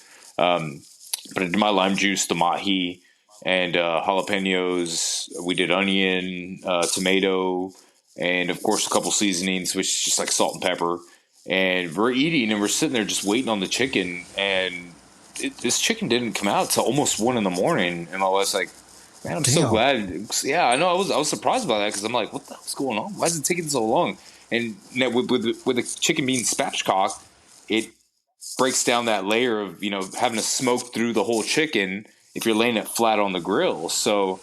But I did my lime juice, the mahi, and jalapenos. We did onion, tomato, and of course a couple seasonings, which is just like salt and pepper. And we're eating, and we're sitting there just waiting on the chicken. And this chicken didn't come out till almost 1 a.m. And I was like, man, I'm so glad. Yeah, I know. I was surprised by that because I'm like, what the hell's going on? Why is it taking so long? And with the chicken being spatchcocked, it breaks down that layer of having to smoke through the whole chicken, if you're laying it flat on the grill. So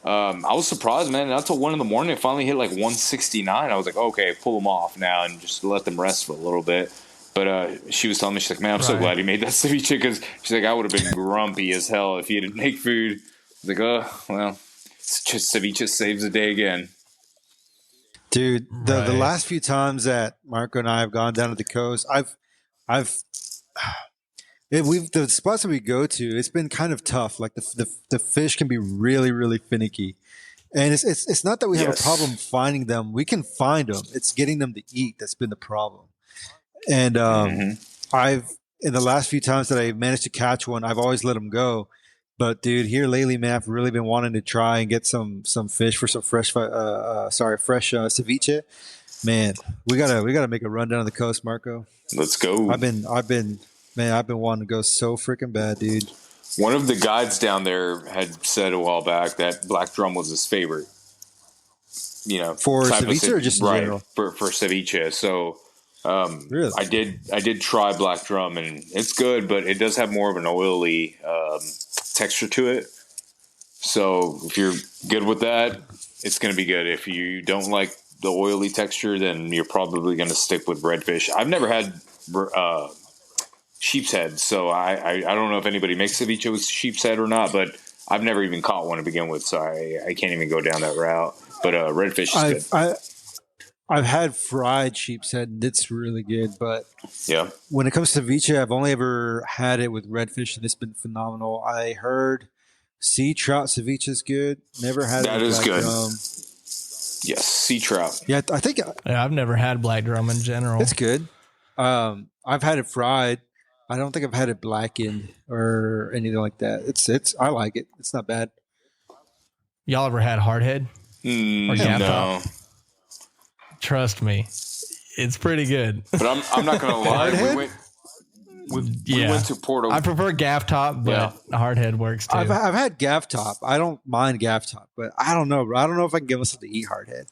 I was surprised, man. Not till 1 a.m. it finally hit like 169. I was like, okay, pull them off now and just let them rest for a little bit. But she was telling me, she's like, man, I'm so glad he made that ceviche, because she's like, I would have been grumpy as hell if he didn't make food. I was like, oh, well, it's just ceviche saves the day again. Dude, the last few times that Marco and I have gone down to the coast, the spots that we go to, it's been kind of tough. Like the fish can be really, really finicky. And it's not that we have a problem finding them. We can find them. It's getting them to eat that's been the problem. And in the last few times that I managed to catch one, I've always let them go. But dude, here lately, man, I've really been wanting to try and get some fish for some fresh ceviche. Man, we gotta make a run down to the coast, Marco. Let's go. I've been wanting to go so freaking bad, dude. One of the guides down there had said a while back that black drum was his favorite. For ceviche or just in general? For ceviche. So. Really? I did try black drum, and it's good, but it does have more of an oily texture to it. So if you're good with that, it's going to be good. If you don't like the oily texture, then you're probably going to stick with redfish. I've never had sheep's head, so I don't know if anybody makes ceviche with sheep's head or not, but I've never even caught one to begin with, so I can't even go down that route. But redfish is good. I've had fried sheep's head, and it's really good. But yeah, when it comes to ceviche, I've only ever had it with redfish, and it's been phenomenal. I heard sea trout ceviche is good. Never had that. It is good. Yes, sea trout. Yeah, I think. I've never had black drum in general. It's good. I've had it fried. I don't think I've had it blackened or anything like that. It's. I like it. It's not bad. Y'all ever had hardhead? No. Trust me, it's pretty good. But I'm not gonna lie. We went to Porto. I prefer gaff top, but hardhead works too. I've had gaff top. I don't mind gaff top, but I don't know. I don't know if I can get myself to eat hardhead.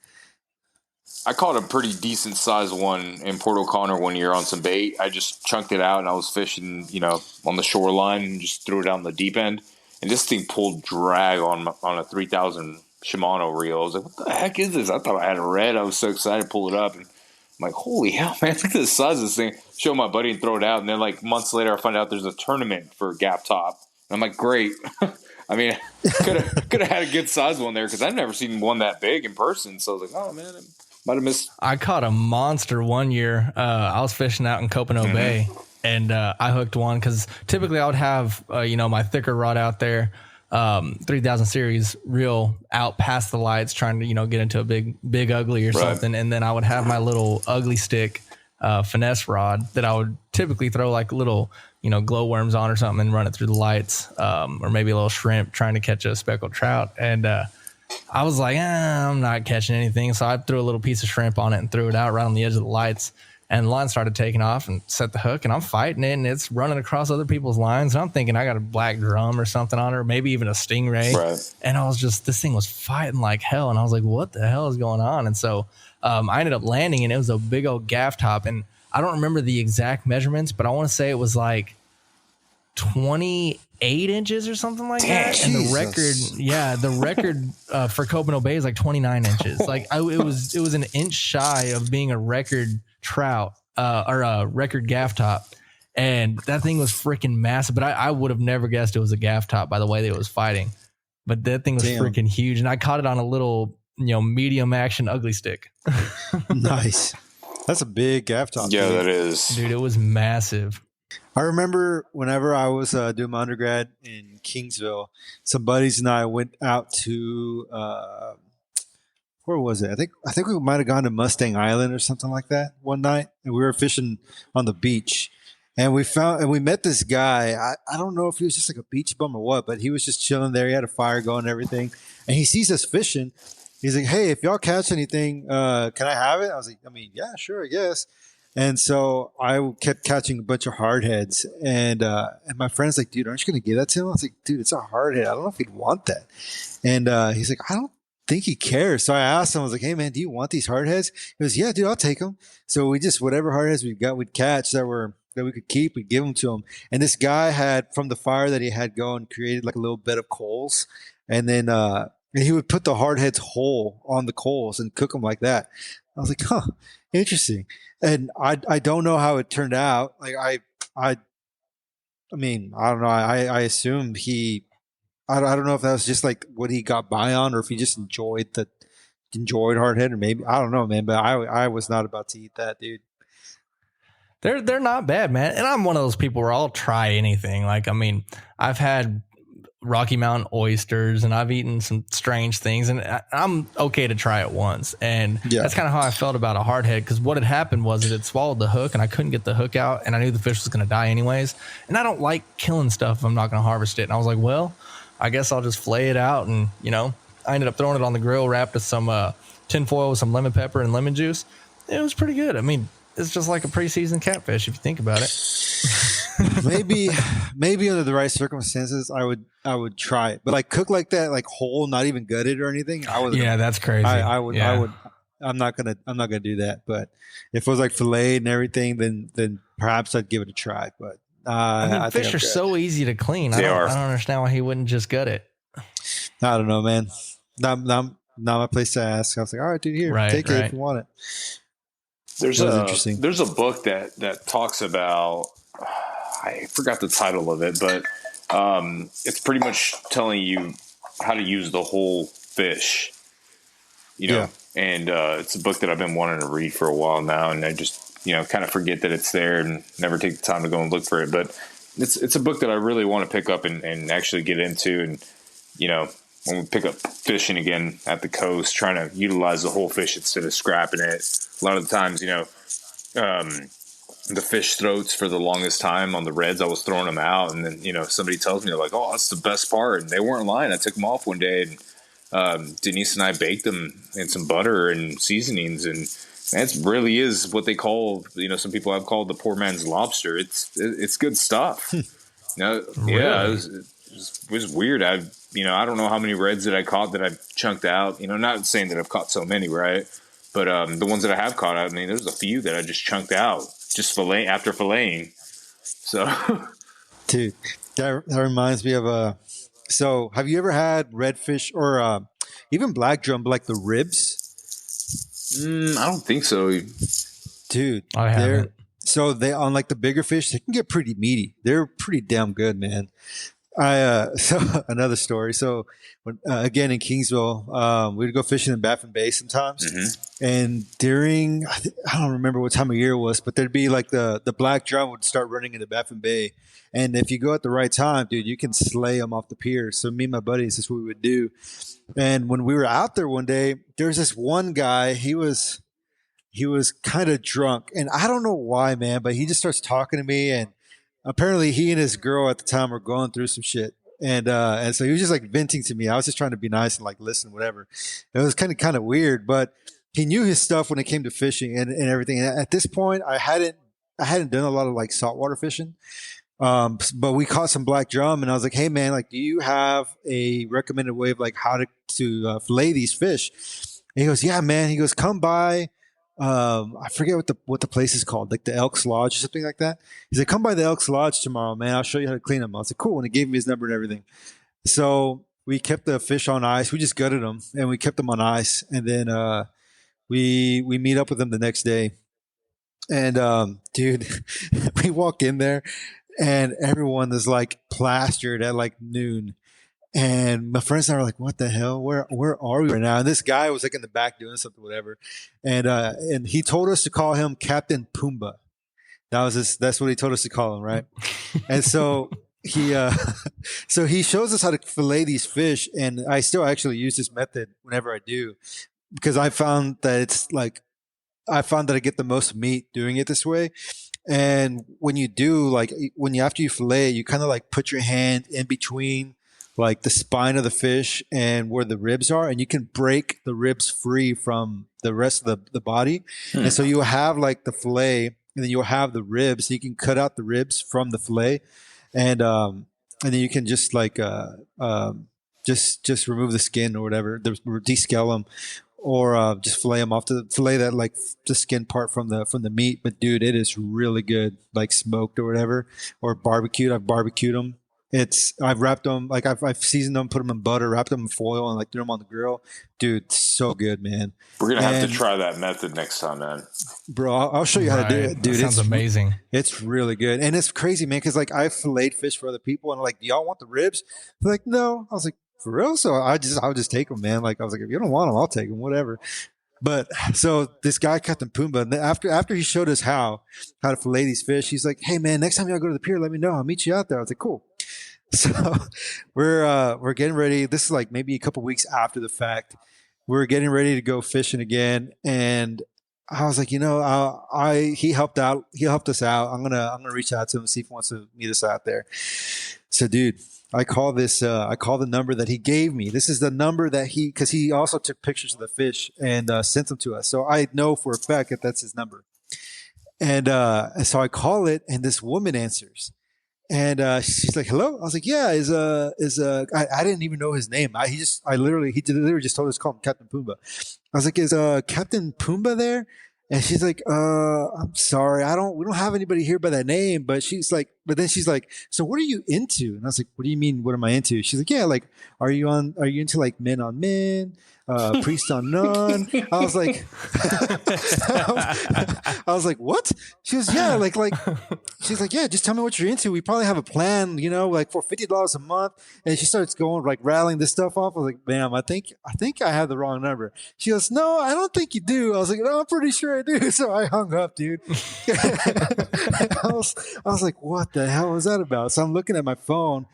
I caught a pretty decent sized one in Porto Connor one year on some bait. I just chunked it out, and I was fishing, on the shoreline, and just threw it out in the deep end. And this thing pulled drag on a 3,000 Shimano reel. I was like, what the heck is this? I thought I had a red. I was so excited to pull it up. And I'm like, holy hell, man, look at the size of this thing. Show my buddy and throw it out. And then like months later, I find out there's a tournament for gaff top. And I'm like, great. I mean, could have had a good size one there, because I've never seen one that big in person. So I was like, oh, man, I might have missed. I caught a monster one year. I was fishing out in Copano Bay, and I hooked one because typically I would have, my thicker rod out there. 3000 series reel out past the lights, trying to get into a big ugly or something, and then I would have my little ugly stick finesse rod that I would typically throw like little glowworms on or something and run it through the lights, or maybe a little shrimp trying to catch a speckled trout. And I was like, I'm not catching anything, so I threw a little piece of shrimp on it and threw it out right on the edge of the lights. And the line started taking off and set the hook, and I'm fighting it, and it's running across other people's lines. And I'm thinking I got a black drum or something on her, maybe even a stingray. Right. And I was this thing was fighting like hell. And I was like, what the hell is going on? And so I ended up landing, and it was a big old gaff top. And I don't remember the exact measurements, but I want to say it was like 28 inches or something like that. And the record for Copano Bay is like 29 inches. Like it was an inch shy of being a record trout or a record gaff top, and that thing was freaking massive. But I would have never guessed it was a gaff top by the way that it was fighting. But that thing was freaking huge, and I caught it on a little medium action ugly stick. Nice. That's a big gaff top. Yeah, that is, dude. It was massive. I remember whenever I was doing my undergrad in Kingsville, some buddies and I went out to where was it? I think we might have gone to Mustang Island or something like that one night, and we were fishing on the beach, and we met this guy. I don't know if he was just like a beach bum or what, but he was just chilling there. He had a fire going and everything, and he sees us fishing. He's like, "Hey, if y'all catch anything, can I have it?" I was like, "I mean, yeah, sure, I guess." And so I kept catching a bunch of hardheads, and my friend's like, "Dude, aren't you going to give that to him?" I was like, "Dude, it's a hardhead. I don't know if he'd want that." And he's like, "I don't think he cares." So I asked him, I was like, "Hey man, do you want these hardheads?" He goes, "Yeah, dude, I'll take them." So we just, whatever hardheads we got, we'd catch that were that we could keep, we'd give them to him. And this guy had, from the fire that he had going, created like a little bed of coals, and then and he would put the hard heads whole on the coals and cook them like that. I was like, huh, interesting. And I don't know how it turned out. Like I mean, I don't know. I assume I don't know if that was just like what he got by on, or if he just enjoyed hardhead, or maybe, I don't know, man. But I was not about to eat that, dude. They're not bad, man. And I'm one of those people where I'll try anything. Like, I mean, I've had Rocky Mountain oysters and I've eaten some strange things, and I'm okay to try it once. And that's kind of how I felt about a hardhead, because what had happened was it swallowed the hook and I couldn't get the hook out, and I knew the fish was going to die anyways. And I don't like killing stuff if I'm not going to harvest it. And I was like, well, I guess I'll just flay it out. And, I ended up throwing it on the grill, wrapped with some tinfoil with some lemon pepper and lemon juice. It was pretty good. I mean, it's just like a pre-seasoned catfish if you think about it. maybe under the right circumstances I would try it, but like cook like that, like whole, not even gutted or anything. Yeah, that's crazy. I would. I'm not gonna do that. But if it was like filleted and everything, then perhaps I'd give it a try. But I mean, fish are so easy to clean. I don't understand why he wouldn't just gut it. I don't know, man. Not my place to ask. I was like, all right, dude, here, take it if you want it. There's a book that talks about, I forgot the title of it, but it's pretty much telling you how to use the whole fish, and it's a book that I've been wanting to read for a while now, and I just, kind of forget that it's there and never take the time to go and look for it. But it's a book that I really want to pick up and actually get into. And, when we pick up fishing again at the coast, trying to utilize the whole fish instead of scrapping it. A lot of the times, the fish throats for the longest time on the reds, I was throwing them out. And then, somebody tells me, they're like, oh, that's the best part. And they weren't lying. I took them off one day, and Denise and I baked them in some butter and seasonings. And that really is what they call, some people have called the poor man's lobster. It's good stuff. Really? Yeah, it was weird. I don't know how many reds that I caught that I chunked out. Not saying that I've caught so many, right? But the ones that I have caught, I mean, there's a few that I just chunked out, just after filleting. So, dude, that reminds me of so have you ever had redfish or even black drum, like the ribs? I don't think so, dude. I haven't. So they, on like the bigger fish, they can get pretty meaty. They're pretty damn good, man. So another story. So when, again in Kingsville, we'd go fishing in Baffin Bay sometimes, and during I don't remember what time of year it was, but there'd be like the black drum would start running into Baffin Bay, and if you go at the right time, dude, you can slay them off the pier. So me and my buddies, that's what we would do. And when we were out there one day, there was this one guy. He was kind of drunk, and I don't know why, man, but he just starts talking to me, and apparently he and his girl at the time were going through some shit. And so he was just like venting to me. I was just trying to be nice and like listen, whatever. It was kind of weird, but he knew his stuff when it came to fishing and everything. And at this point, I hadn't done a lot of like saltwater fishing. But we caught some black drum, and I was like, hey man, like, do you have a recommended way of like how to fillet these fish? And he goes, yeah, man. He goes, come by. I forget what the place is called, like the Elks Lodge or something like that. He said, come by the Elks Lodge tomorrow, man. I'll show you how to clean them. I was like, cool. And he gave me his number and everything. So we kept the fish on ice. We just gutted them and we kept them on ice. And then we meet up with them the next day. And dude, we walk in there and everyone is like plastered at like noon. And my friends and I were like, what the hell? Where are we right now? And this guy was like in the back doing something, whatever. And he told us to call him Captain Pumbaa. That's what he told us to call him, right? And so he shows us how to fillet these fish. And I still actually use this method whenever I do, because I found that I get the most meat doing it this way. And when you do, like after you fillet, you kind of like put your hand in between like the spine of the fish and where the ribs are, and you can break the ribs free from the rest of the body. And so you'll have like the fillet, and then you'll have the ribs. So you can cut out the ribs from the fillet, and then you can just like just remove the skin or whatever, descale them. or just fillet that like the skin part from the meat. But dude, it is really good, like smoked or whatever, or barbecued. I've barbecued them. I've wrapped them, like I've seasoned them, put them in butter, wrapped them in foil, and like threw them on the grill. Dude, so good, man. We're gonna have to try that method next time, man. Bro, I'll show you how to do it, dude. That sounds amazing. It's really good, and it's crazy, man. Because like I filleted fish for other people, and I'm like, do y'all want the ribs? They're like, no. I was like, for real? So I'll just take them, man. Like I was like, if you don't want them, I'll take them, whatever. But so this guy, Captain Pumbaa, and after he showed us how to fillet these fish, he's like, hey man, next time y'all go to the pier, let me know. I'll meet you out there. I was like, cool. So we're getting ready. This is like maybe a couple weeks after the fact. We're getting ready to go fishing again, and I was like, he helped us out. I'm gonna reach out to him, see if he wants to meet us out there. So, dude, I call the number that he gave me. This is the number that because he also took pictures of the fish and sent them to us. So I know for a fact that that's his number. And so I call it, and this woman answers. And she's like, "Hello." I was like, "Yeah." I didn't even know his name. He literally just told us to call him Captain Pumbaa. I was like, "Is Captain Pumbaa there?" And she's like, "I'm sorry, we don't have anybody here by that name." But then she's like, "So what are you into?" And I was like, "What do you mean? What am I into?" She's like, "Yeah, like, are you into like men on men? Priest on none?" I was like, I was like, "What?" She was, "Yeah, like, she's like, yeah, just tell me what you're into. We probably have a plan, like for $50 a month." And she starts going like rattling this stuff off. I was like, "Ma'am, I think I have the wrong number." She goes, "No, I don't think you do." I was like, "No, I'm pretty sure I do." So I hung up, dude. I was like, "What the hell was that about?" So I'm looking at my phone.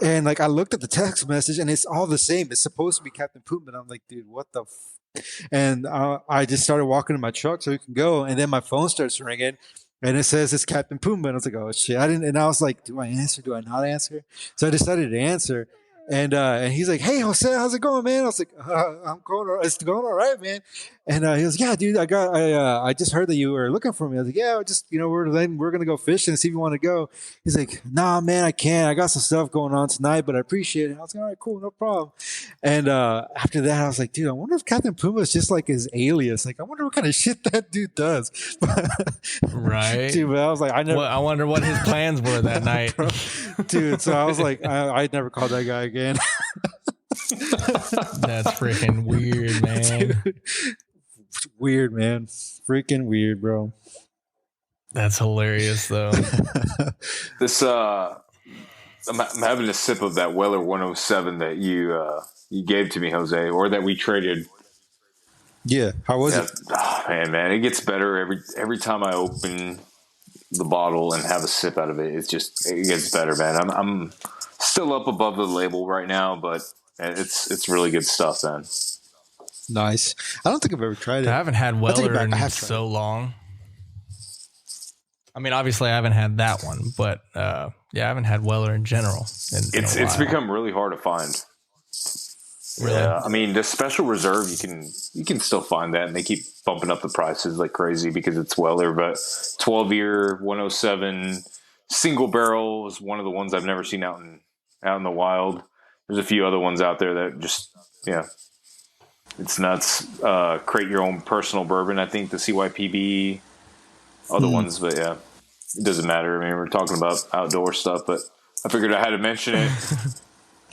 And like I looked at the text message, and it's all the same. It's supposed to be Captain Poop, and I'm like, dude, what the? And I just started walking to my truck so we can go, and then my phone starts ringing, and it says it's Captain Poop, and I was like, oh shit! And I was like, do I answer? Do I not answer? So I decided to answer, and he's like, hey Jose, how's it going, man? I was like, it's going all right, man. And he goes, yeah, dude, I just heard that you were looking for me. I was like, yeah, just we're gonna go fishing and see if you want to go. He's like, nah, man, I can't. I got some stuff going on tonight, but I appreciate it. I was like, all right, cool, no problem. And after that, I was like, dude, I wonder if Captain Puma is just like his alias. Like, I wonder what kind of shit that dude does. Right, dude. But I was like, I wonder what his plans were that night, bro, dude. So I was like, I'd never call that guy again. That's freaking weird, man. Dude, weird, man. Freaking weird, bro. That's hilarious, though. This I'm having a sip of that Weller 107 that you gave to me, Jose, or that we traded. Yeah, how was it? Oh, man, it gets better every time I open the bottle and have a sip out of it. It gets better, man. I'm still up above the label right now, but it's really good stuff, man. Nice. I don't think I've ever tried it. I haven't had Weller in so long. I mean, obviously, I haven't had that one, but I haven't had Weller in general. It's become really hard to find. Really? Yeah, I mean, the special reserve you can still find that, and they keep bumping up the prices like crazy because it's Weller. But 12-year 107 single barrel is one of the ones I've never seen out in the wild. There's a few other ones out there that just it's nuts. Create your own personal bourbon. I think the CYPB, other ones, but yeah, it doesn't matter. I mean, we're talking about outdoor stuff, but I figured I had to mention it.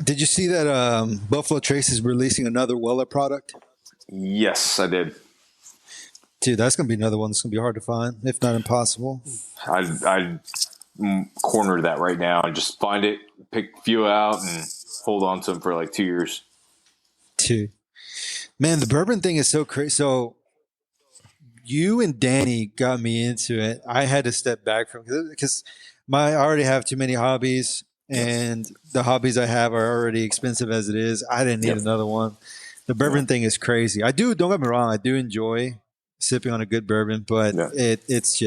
Did you see that Buffalo Trace is releasing another Weller product? Yes, I did. Dude, that's going to be another one that's going to be hard to find, if not impossible. I'd corner that right now and just find it, pick a few out, and hold on to them for like 2 years. Man, the bourbon thing is so crazy. So you and Danny got me into it. I had to step back from because I already have too many hobbies, and the hobbies I have are already expensive as it is. I didn't need another one. The bourbon thing is crazy. Don't get me wrong, I do enjoy sipping on a good bourbon, but it's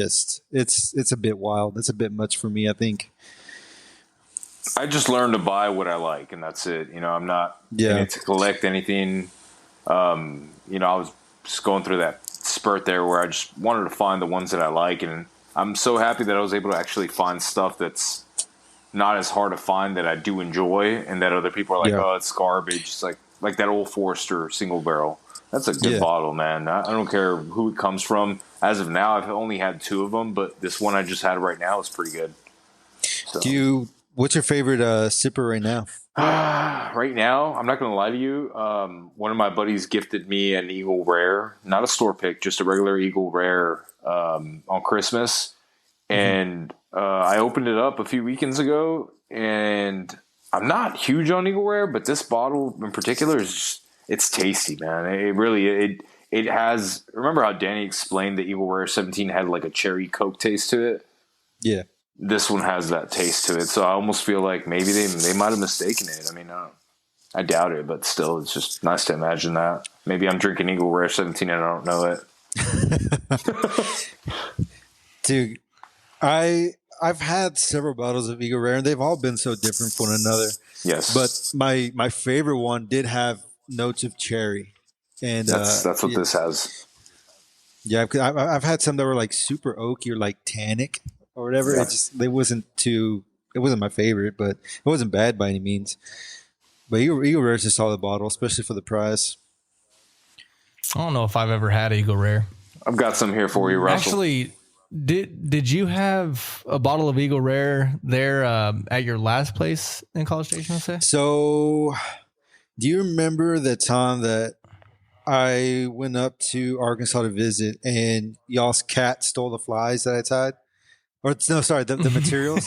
a bit wild. It's a bit much for me, I think. I just learned to buy what I like, and that's it. I'm not in it to collect anything. I was just going through that spurt there where I just wanted to find the ones that I like, and I'm so happy that I was able to actually find stuff that's not as hard to find that I do enjoy, and that other people are like, oh, it's garbage. It's like that Old Forester single barrel. That's a good bottle, man. I don't care who it comes from. As of now, I've only had 2 of them, but this one I just had right now is pretty good. So. What's your favorite sipper right now? Right now, I'm not going to lie to you. One of my buddies gifted me an Eagle Rare, not a store pick, just a regular Eagle Rare on Christmas. And I opened it up a few weekends ago, and I'm not huge on Eagle Rare, but this bottle in particular is just, it's tasty, man. It really, it has, remember how Danny explained the Eagle Rare 17 had like a cherry Coke taste to it? Yeah. This one has that taste to it. So I almost feel like maybe they might have mistaken it. I mean, I doubt it, but still, it's just nice to imagine that. Maybe I'm drinking Eagle Rare 17 and I don't know it. Dude, I've had several bottles of Eagle Rare, and they've all been so different from one another. Yes. But my favorite one did have notes of cherry. And that's what this has. Yeah, I've had some that were like super oaky or like tannic or whatever. Yeah. It wasn't my favorite, but it wasn't bad by any means. But Eagle Rare is a solid bottle, especially for the price. I don't know if I've ever had Eagle Rare. I've got some here for you, Russell. Actually, did you have a bottle of Eagle Rare there at your last place in College Station, Jose? So, do you remember the time that I went up to Arkansas to visit and y'all's cat stole the flies that I tied? Or no, sorry, the materials.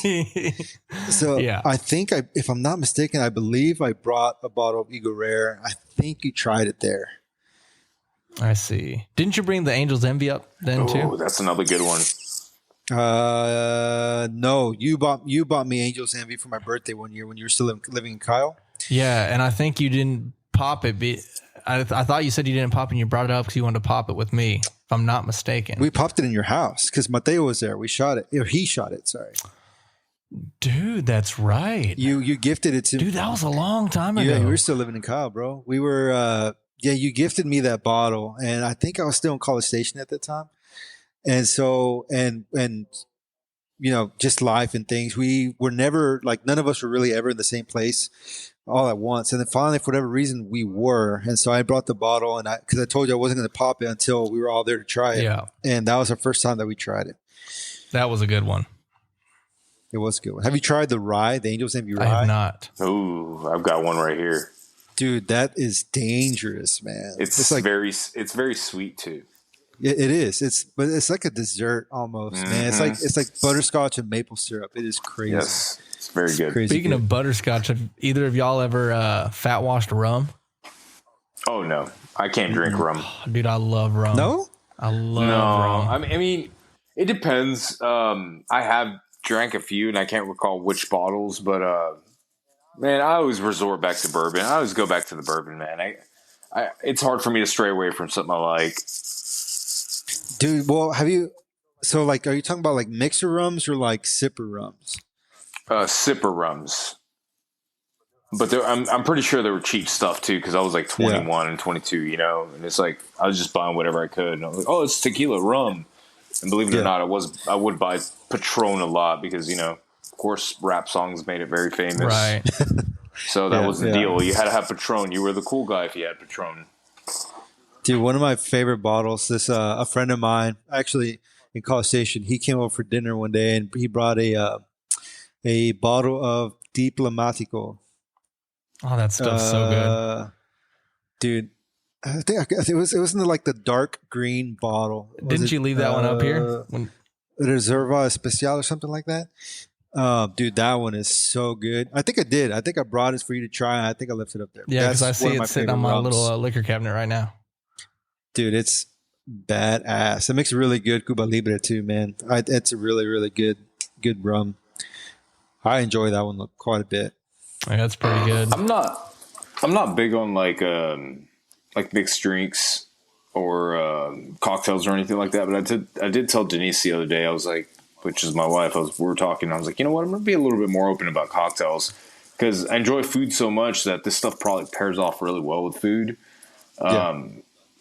So yeah. I think if I'm not mistaken, I believe I brought a bottle of Eagle Rare. I think you tried it there. I see. Didn't you bring the Angel's Envy up then too? Oh, that's another good one. No, you bought me Angel's Envy for my birthday one year when you were still living in Kyle. Yeah, and I think you didn't pop it. I thought you said you didn't pop it and you brought it up because you wanted to pop it with me, if I'm not mistaken. We popped it in your house because Mateo was there. We shot it. Or he shot it, sorry. Dude, that's right. You gifted it to me. Dude, that was a long time ago. Yeah, you were still living in Kyle, bro. We were, you gifted me that bottle. And I think I was still in College Station at that time. And so, and you know, just life and things. We were never, like, none of us were really ever in the same place all at once. And then finally, for whatever reason, we were. And so I brought the bottle, and because I told you I wasn't going to pop it until we were all there to try it. Yeah. And that was our first time that we tried it. That was a good one. It was a good one. Have you tried the rye, the Angel's Envy rye? I have not. Oh, I've got one right here. Dude, that is dangerous, man. It's like it's very sweet too. It is. But it's like a dessert almost, man. It's like butterscotch and maple syrup. It is crazy. Yes, it's very good. Crazy Speaking good. of butterscotch, have either of y'all ever fat washed rum? Oh no, I can't drink rum. Dude, I love rum. No, I love rum. I mean, it depends. I have drank a few, and I can't recall which bottles, but man, I always resort back to bourbon. I always go back to the bourbon, man. It's hard for me to stray away from something I like. Dude, well, are you talking about like mixer rums or like sipper rums? Sipper rums. But I'm pretty sure they were cheap stuff too, because I was like 21 and 22, you know, and it's like I was just buying whatever I could. And I was like, oh, it's tequila rum. And believe it or not, I would buy Patron a lot because, you know, of course, rap songs made it very famous. Right. So that was the deal. You had to have Patron. You were the cool guy if you had Patron. Dude, one of my favorite bottles, a friend of mine, actually in College Station, he came over for dinner one day and he brought a bottle of Diplomatico. Oh, that stuff's so good. Dude, I think it was in the dark green bottle. Didn't you leave that one up here? Reserva Especial or something like that? Dude, that one is so good. I think I did. I think I brought it for you to try. I think I left it up there. Yeah, because I see it sitting on my little liquor cabinet right now. Dude, it's badass. It makes a really good Cuba Libre too, man. It's a really, really good rum. I enjoy that one quite a bit. Yeah, that's pretty good. I'm not big on like mixed drinks or cocktails or anything like that. But I did tell Denise the other day. I was like, which is my wife. We were talking. I was like, you know what? I'm gonna be a little bit more open about cocktails because I enjoy food so much that this stuff probably pairs off really well with food.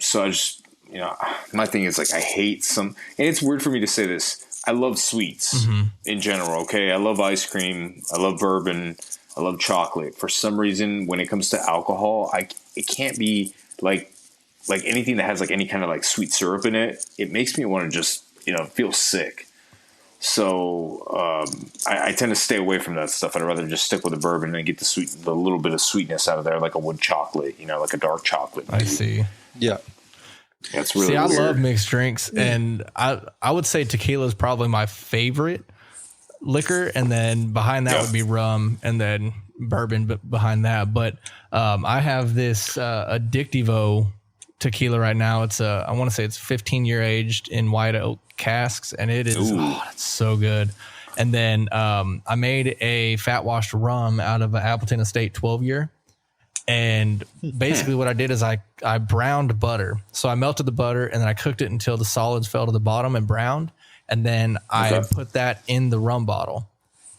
So I just, you know, my thing is like I hate some, and it's weird for me to say this. I love sweets in general. Okay, I love ice cream. I love bourbon. I love chocolate. For some reason, when it comes to alcohol, it can't be like like anything that has like any kind of like sweet syrup in it, it makes me want to just, feel sick. So I tend to stay away from that stuff. I'd rather just stick with the bourbon and get the little bit of sweetness out of there, like a wood chocolate, like a dark chocolate. Maybe. I see. Yeah. That's really I weird. love mixed drinks, and I would say tequila is probably my favorite liquor, and then behind that would be rum, and then bourbon behind that. But I have this Addictivo tequila right now. It's I want to say it's 15-year aged in white oak casks, and it is it's so good. And then I made a fat washed rum out of an Appleton Estate 12-year. And basically what I did is I browned butter. So I melted the butter and then I cooked it until the solids fell to the bottom and browned. And then I put that in the rum bottle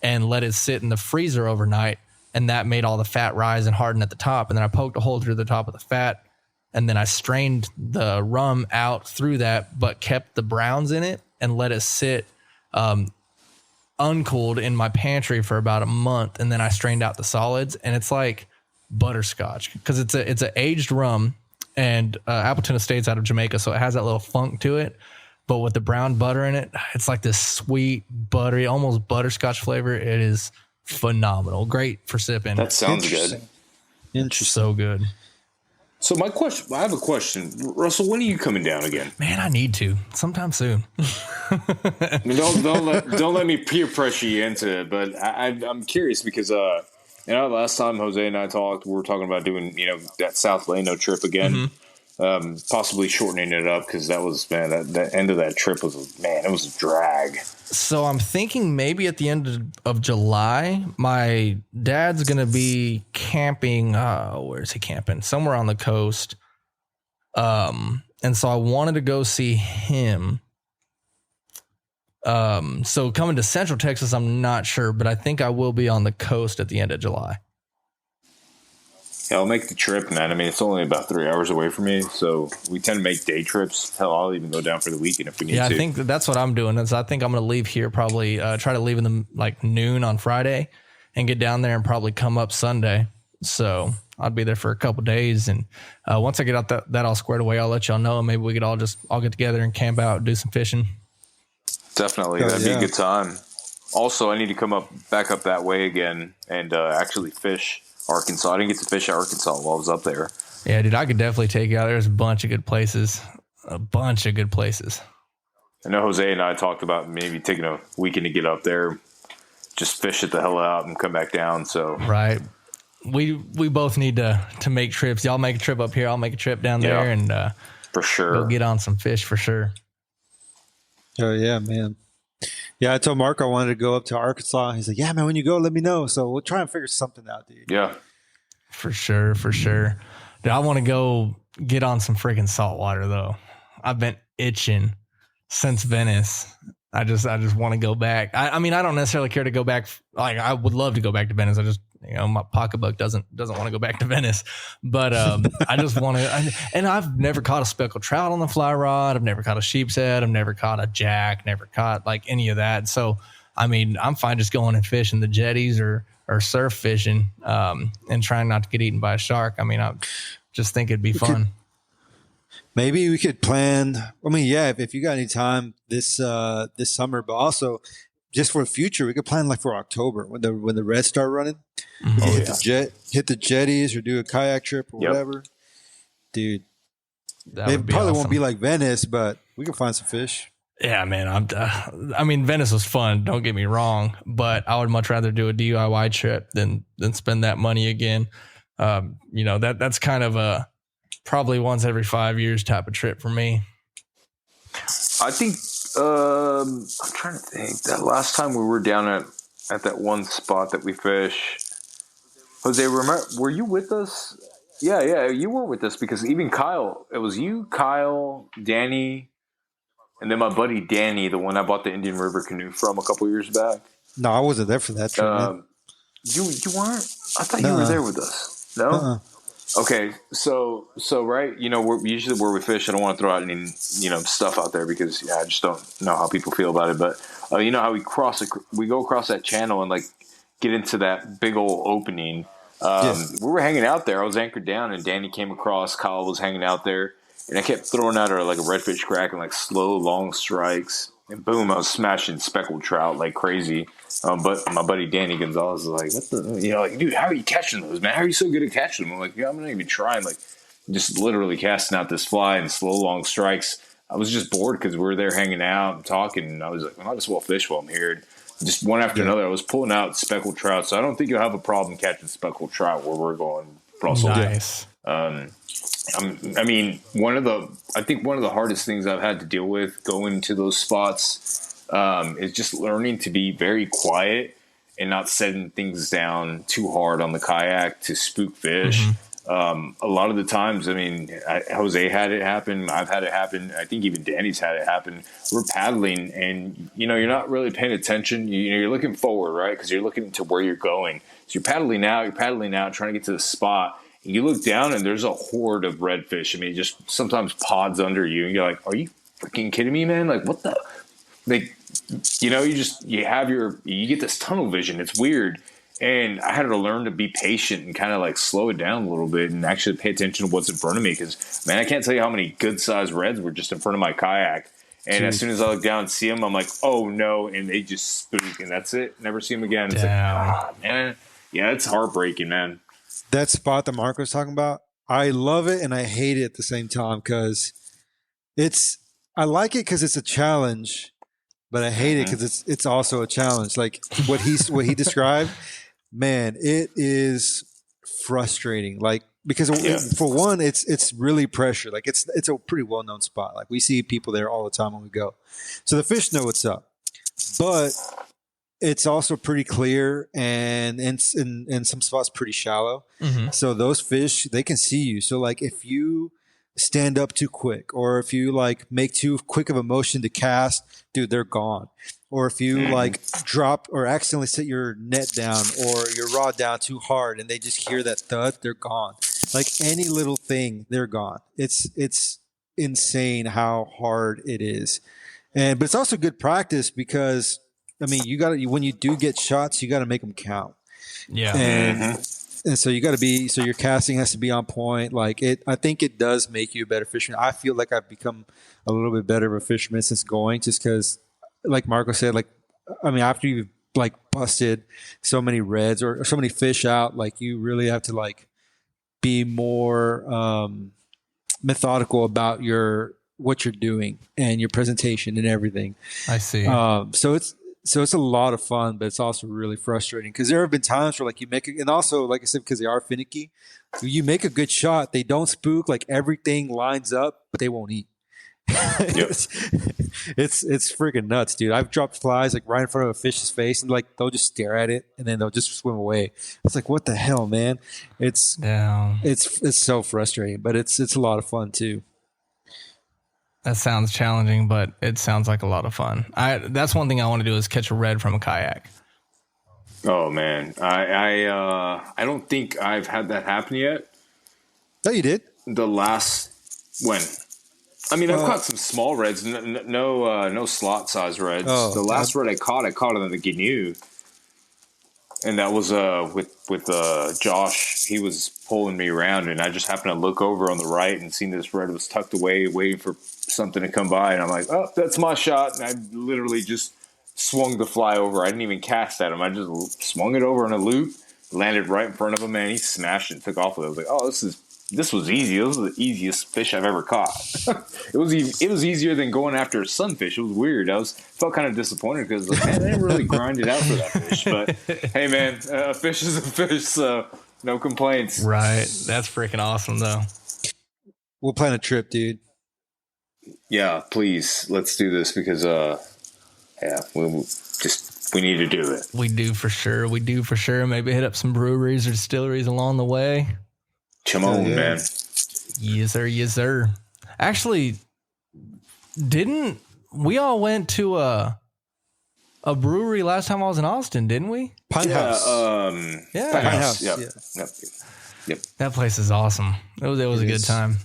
and let it sit in the freezer overnight. And that made all the fat rise and harden at the top. And then I poked a hole through the top of the fat. And then I strained the rum out through that, but kept the browns in it and let it sit uncooled in my pantry for about a month. And then I strained out the solids, and it's like butterscotch because it's a aged rum, and Appleton Estate's out of Jamaica, so it has that little funk to it. But with the brown butter in it, it's like this sweet, buttery, almost butterscotch flavor. It is phenomenal. Great for sipping. That sounds good. Interesting. So good. So I have a question. Russell, when are you coming down again? Man, I need to sometime soon. I mean, don't let me peer pressure you into it, but I'm curious because last time Jose and I talked, we were talking about doing that South Lano trip again, possibly shortening it up because that was that end of that trip was it was a drag. So I'm thinking maybe at the end of July, my dad's going to be camping. Where is he camping? Somewhere on the coast. And so I wanted to go see him. So coming to Central Texas, I'm not sure, but I think I will be on the coast at the end of July. Yeah, I'll make the trip, man. I mean, it's only about 3 hours away from me, so we tend to make day trips. Hell, I'll even go down for the weekend if we need to. Yeah, I think that's what I'm doing. I think I'm going to leave here probably, try to leave in the like noon on Friday and get down there and probably come up Sunday. So I'll be there for a couple days. And once I get out that all squared away, I'll let y'all know. Maybe we could all get together and camp out, do some fishing. Definitely. That'd be a good time. Also, I need to come back up that way again and actually fish Arkansas. I didn't get to fish Arkansas while I was up there. Yeah, dude, I could definitely take you out. There's a bunch of good places. I know Jose and I talked about maybe taking a weekend to get up there, just fish it the hell out and come back down. So right. We both need to make trips. Y'all make a trip up here. I'll make a trip down there and for sure. Go get on some fish for sure. Oh yeah, man. Yeah, I told Mark I wanted to go up to Arkansas. He's like, yeah, man, when you go, let me know. So we'll try and figure something out, dude. Yeah. For sure. Dude, I want to go get on some freaking saltwater, though. I've been itching since Venice. I just want to go back. I mean, I don't necessarily care to go back. Like, I would love to go back to Venice. I just, my pocketbook doesn't want to go back to Venice. But I just want to. And I've never caught a speckled trout on the fly rod. I've never caught a sheep's head. I've never caught a jack. Never caught like any of that. So, I mean, I'm fine just going and fishing the jetties or surf fishing and trying not to get eaten by a shark. I mean, I just think it'd be fun. Maybe we could plan. I mean, yeah, if you got any time this summer, but also just for the future, we could plan like for October when the reds start running. Hit the jetties or do a kayak trip or whatever, dude. It probably won't be like Venice, but we can find some fish. Yeah, man. I mean, Venice was fun. Don't get me wrong, but I would much rather do a DIY trip than spend that money again. That's kind of a probably once every 5 years type of trip for me. I think I'm trying to think. That last time we were down at that one spot that we fished, Jose, remember? Were you with us? Yeah, you were with us because even Kyle. It was you, Kyle, Danny. And then my buddy Danny, the one I bought the Indian River canoe from a couple years back. No, I wasn't there for that trip. You weren't? I thought you were there with us. No? Okay, so right, we're usually where we fish. I don't want to throw out any stuff out there because I just don't know how people feel about it. But how we go across that channel and like get into that big old opening. We were hanging out there. I was anchored down, and Danny came across. Kyle was hanging out there. And I kept throwing out like a redfish crack and like slow, long strikes. And boom, I was smashing speckled trout like crazy. But my buddy Danny Gonzalez is like, what the, like, dude, how are you catching those, man? How are you so good at catching them? I'm like, yeah, I'm not even trying. Like, just literally casting out this fly and slow, long strikes. I was just bored because we were there hanging out and talking. And I was like, I might as well fish while I'm here. And just one after another, I was pulling out speckled trout. So I don't think you'll have a problem catching speckled trout where we're going, Russell. Nice. I mean, one of the hardest things I've had to deal with going to those spots is just learning to be very quiet and not setting things down too hard on the kayak to spook fish. A lot of the times, I mean, Jose had it happen. I've had it happen. I think even Danny's had it happen. We're paddling and, you're not really paying attention. You're looking forward, right? Because you're looking to where you're going. So you're paddling out, trying to get to the spot. And you look down and there's a horde of redfish. I mean, it just sometimes pods under you. And you're like, are you freaking kidding me, man? Like, what the? Like, you get this tunnel vision. It's weird. And I had to learn to be patient and kind of like slow it down a little bit and actually pay attention to what's in front of me. Because, man, I can't tell you how many good-sized reds were just in front of my kayak. And as soon as I look down and see them, I'm like, oh, no. And they just spook. And that's it. Never see them again. It's like, man. Yeah, it's heartbreaking, man. That spot that Marco's talking about, I love it and I hate it at the same time because I like it because it's a challenge, but I hate it because it's also a challenge. Like what he described, man, it is frustrating. Like because for one, it's really pressure. Like it's a pretty well known spot. Like we see people there all the time when we go, so the fish know what's up, but it's also pretty clear and in some spots pretty shallow. So those fish, they can see you. So like if you stand up too quick or if you like make too quick of a motion to cast, dude, they're gone. Or if you like drop or accidentally set your net down or your rod down too hard and they just hear that thud, they're gone. Like any little thing, they're gone. It's insane how hard it is. But it's also good practice because I mean, when you do get shots, you got to make them count. Yeah. And so you got to so your casting has to be on point. Like I think it does make you a better fisherman. I feel like I've become a little bit better of a fisherman since going just because, like Marco said, like, I mean, after you've like busted so many reds or so many fish out, like you really have to like be more methodical about what you're doing and your presentation and everything. I see. So it's a lot of fun, but it's also really frustrating because there have been times where like you make it, and also like I said, because they are finicky, you make a good shot, they don't spook, like everything lines up, but they won't eat. It's freaking nuts, dude. I've dropped flies like right in front of a fish's face, and like they'll just stare at it, and then they'll just swim away. It's like, what the hell, man? It's so frustrating, but it's a lot of fun too. That sounds challenging, but it sounds like a lot of fun. That's one thing I want to do is catch a red from a kayak. Oh man, I don't think I've had that happen yet. No, you did. The last when? I mean, I've caught some small reds, no slot size reds. The last red I caught it on the Gnu, and that was with Josh. He was pulling me around, and I just happened to look over on the right and seen this red was tucked away, waiting for something to come by, and I'm like, oh, that's my shot, and I literally just swung the fly over. I didn't even cast at him. I just swung it over in a loop, landed right in front of him, and he smashed it and took off with it. I was like, oh, this was easy. This was the easiest fish I've ever caught. It was easier than going after a sunfish. It was weird. Felt kind of disappointed because like, man, I didn't really grind it out for that fish. But hey, man, a fish is a fish, so no complaints. Right. That's freaking awesome, though. We'll plan a trip, dude. Yeah, please. Let's do this because, we need to do it. We do for sure. Maybe hit up some breweries or distilleries along the way. Come on, man. Yes, sir. Actually, didn't we all went to a brewery last time I was in Austin, didn't we? Pine House. Pine House. Yep. That place is awesome. It was a good time.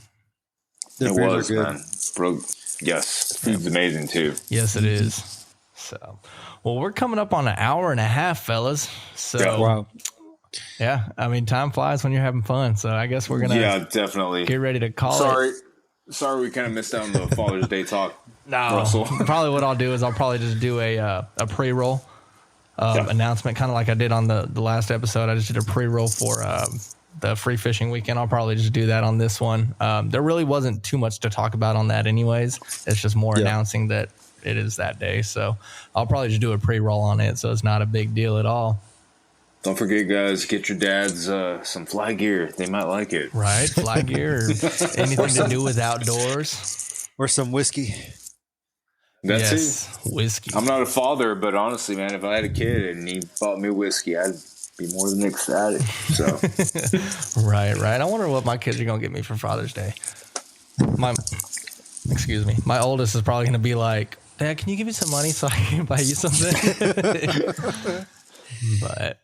It was, man. Bro, yes. Food's amazing, too. Yes, it is. So, well, we're coming up on an hour and a half, fellas. So, wow. Yeah, I mean, time flies when you're having fun. So I guess we're gonna definitely get ready to call Sorry. it. Sorry, we kind of missed out on the Father's Day talk. No, Russell. Probably what I'll do is I'll probably just do a pre-roll announcement, kind of like I did on the last episode. I just did a pre-roll for the free fishing weekend. I'll probably just do that on this one. There really wasn't too much to talk about on that anyways. It's just more announcing that it is that day. So I'll probably just do a pre-roll on it, so it's not a big deal at all. Don't forget, guys, get your dads some fly gear. They might like it. Right? Fly gear or anything to do with outdoors. Or some whiskey. That's whiskey. I'm not a father, but honestly, man, if I had a kid and he bought me whiskey, I'd be more than ecstatic. So, Right. I wonder what my kids are going to get me for Father's Day. My oldest is probably going to be like, Dad, can you give me some money so I can buy you something? But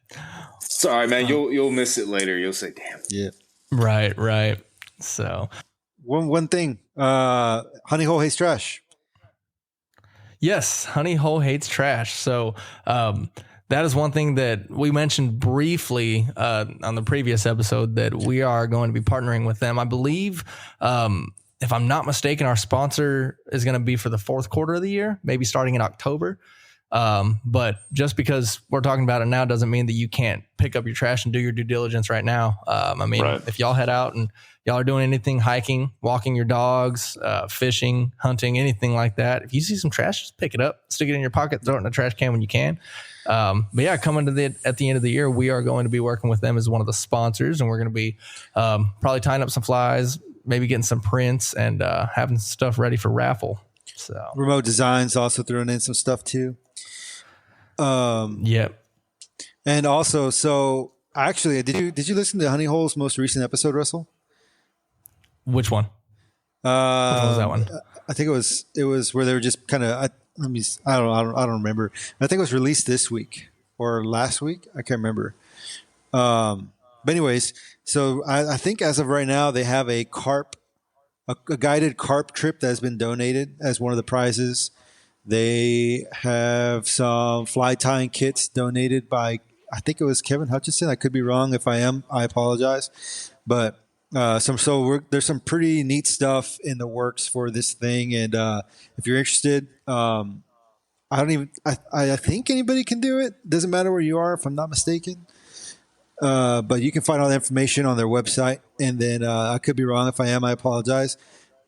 it's all right, man. You'll miss it later. You'll say, "Damn." Yeah. Right. So one thing. Honey Hole hates trash. Yes, Honey Hole hates trash. So that is one thing that we mentioned briefly on the previous episode, that we are going to be partnering with them. I believe, if I'm not mistaken, our sponsor is going to be for the fourth quarter of the year, maybe starting in October. But just because we're talking about it now doesn't mean that you can't pick up your trash and do your due diligence right now. If y'all head out and y'all are doing anything, hiking, walking your dogs, fishing, hunting, anything like that, if you see some trash, just pick it up, stick it in your pocket, throw it in the trash can when you can. But yeah, coming at the end of the year, we are going to be working with them as one of the sponsors, and we're going to be probably tying up some flies, maybe getting some prints, and having stuff ready for raffle. So Remote Designs also throwing in some stuff too. Yep. And also, so actually, did you listen to Honey Hole's most recent episode, Russell? Which one? Which one was that one? I think it was where they were just kind of. I don't remember. I think it was released this week or last week. I can't remember. But anyways, so I think as of right now they have a guided carp trip that has been donated as one of the prizes. They have some fly tying kits donated by, I think it was Kevin Hutchinson. I could be wrong. If I am, I apologize. But there's some pretty neat stuff in the works for this thing. And if you're interested, I think anybody can do it. Doesn't matter where you are, if I'm not mistaken. But you can find all the information on their website. And then I could be wrong. If I am, I apologize.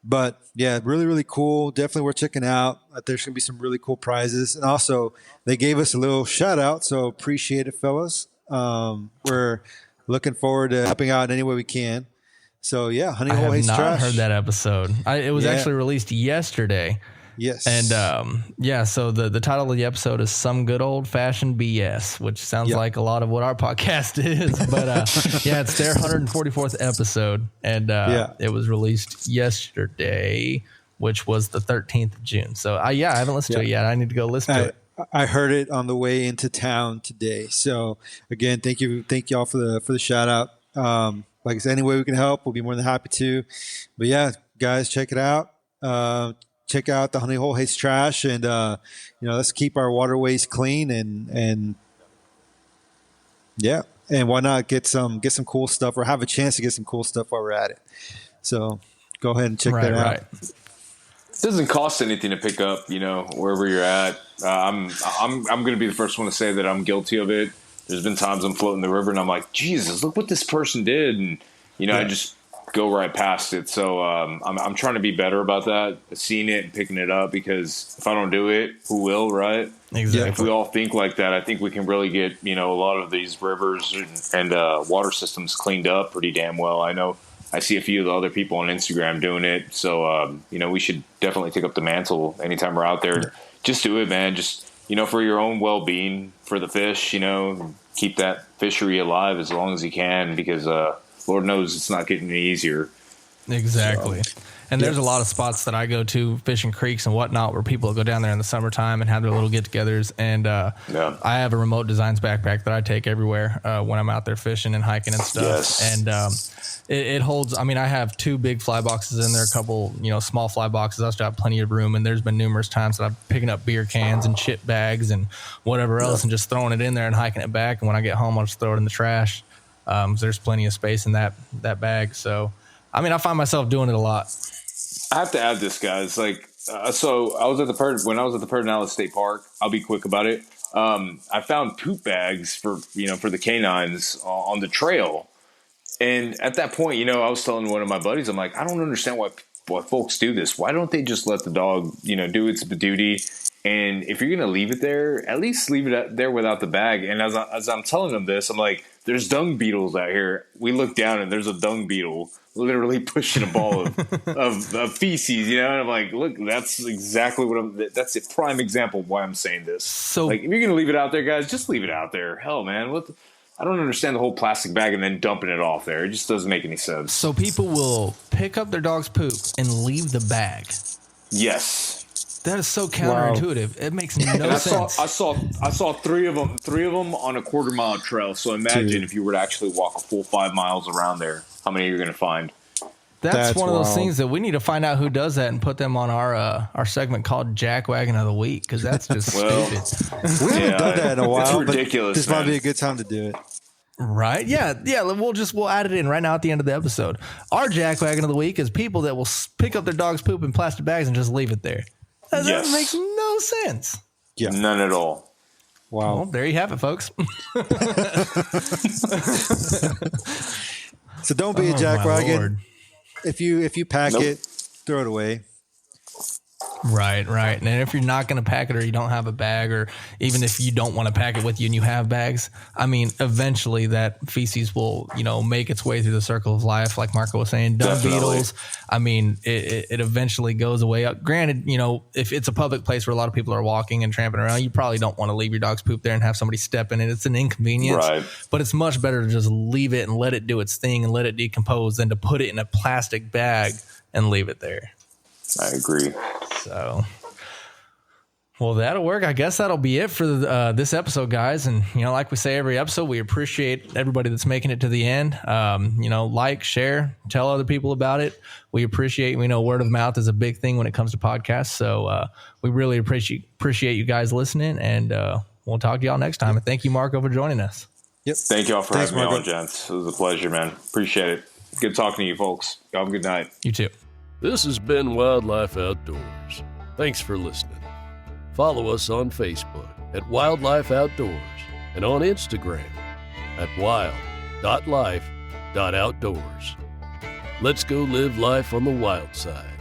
But yeah, really, really cool. Definitely worth checking out. There's going to be some really cool prizes. And also, they gave us a little shout out. So appreciate it, fellas. We're looking forward to helping out in any way we can. So yeah, Honey Hole hates trash. I have not heard that episode. It was actually released yesterday. Yes. And so the title of the episode is Some Good Old Fashioned BS, which sounds like a lot of what our podcast is. But it's their 144th episode. And it was released yesterday, which was the 13th of June. So I haven't listened to it yet. I need to go listen to it. I heard it on the way into town today. So again, thank y'all for the shout out. Like I said, any way we can help, we'll be more than happy to. But yeah, guys, check it out. Check out the Honey Hole Hates Trash, and let's keep our waterways clean, and why not get some cool stuff, or have a chance to get some cool stuff while we're at it. So go ahead and check that out. Right. It doesn't cost anything to pick up, wherever you're at. I'm going to be the first one to say that I'm guilty of it. There's been times I'm floating the river and I'm like, Jesus, look what this person did, and I just go right past it. So I'm trying to be better about that, seeing it and picking it up, because if I don't do it, who will, right? Exactly. If we all think like that, I think we can really get a lot of these rivers and water systems cleaned up pretty damn well. I know I see a few of the other people on Instagram doing it, so we should definitely take up the mantle anytime we're out there. Yeah. Just do it, man. Just for your own well-being, for the fish, keep that fishery alive as long as you can, because Lord knows it's not getting any easier. Exactly. So, and there's a lot of spots that I go to, fishing creeks and whatnot, where people go down there in the summertime and have their little get-togethers. And I have a Remote Designs backpack that I take everywhere when I'm out there fishing and hiking and stuff. Yes. And it holds, I have 2 big fly boxes in there, a couple, small fly boxes. I still have plenty of room. And there's been numerous times that I'm picking up beer cans and chip bags and whatever else and just throwing it in there and hiking it back. And when I get home, I'll just throw it in the trash. There's plenty of space in that bag. So, I find myself doing it a lot. I have to add this, guys. Like, so I was at when I was at the Pedernales State Park. I'll be quick about it. I found poop bags for the canines on the trail, and at that point, I was telling one of my buddies, I'm like, I don't understand why folks do this. Why don't they just let the dog, do its duty? And if you're gonna leave it there, at least leave it there without the bag. And as I'm telling them this, I'm like, there's dung beetles out here. We look down and there's a dung beetle literally pushing a ball of feces, and I'm like, look, that's exactly that's a prime example of why I'm saying this. So, like, if you're gonna leave it out there, guys, just leave it out there. Hell, man, I don't understand the whole plastic bag and then dumping it off there. It just doesn't make any sense. So people will pick up their dog's poop and leave the bag. Yes. That is so counterintuitive. Wow. It makes no sense. I saw three of them on a quarter-mile trail. So imagine if you were to actually walk a full 5 miles around there, how many you're going to find. That's one of those things that we need to find out who does that and put them on our segment called Jack Wagon of the Week, because that's just stupid. We haven't done that in a while. It's ridiculous. This might be a good time to do it. Right? Yeah. We'll add it in right now at the end of the episode. Our Jack Wagon of the Week is people that will pick up their dog's poop in plastic bags and just leave it there. That makes no sense. Yeah. None at all. Wow. Well, there you have it, folks. So don't be a jackwagon. Lord. If you pack it, throw it away. Right. And if you're not going to pack it, or you don't have a bag, or even if you don't want to pack it with you and you have bags, I mean, eventually that feces will, make its way through the circle of life. Like Marco was saying, dung beetles. I mean, it eventually goes away. Granted, if it's a public place where a lot of people are walking and tramping around, you probably don't want to leave your dog's poop there and have somebody step in it. It's an inconvenience, right? But it's much better to just leave it and let it do its thing and let it decompose than to put it in a plastic bag and leave it there. I agree. So, well, that'll work. I guess that'll be it for this episode, guys. And, like we say every episode, we appreciate everybody that's making it to the end. Like, share, tell other people about it. We appreciate, we know word of mouth is a big thing when it comes to podcasts. So we really appreciate you guys listening, and we'll talk to y'all next time. And thank you, Marco, for joining us. Yep. Thank you all for having me on, gents. It was a pleasure, man. Appreciate it. Good talking to you, folks. Y'all have a good night. You too. This has been Wildlife Outdoors. Thanks for listening. Follow us on Facebook at Wildlife Outdoors and on Instagram at wild.life.outdoors. Let's go live life on the wild side.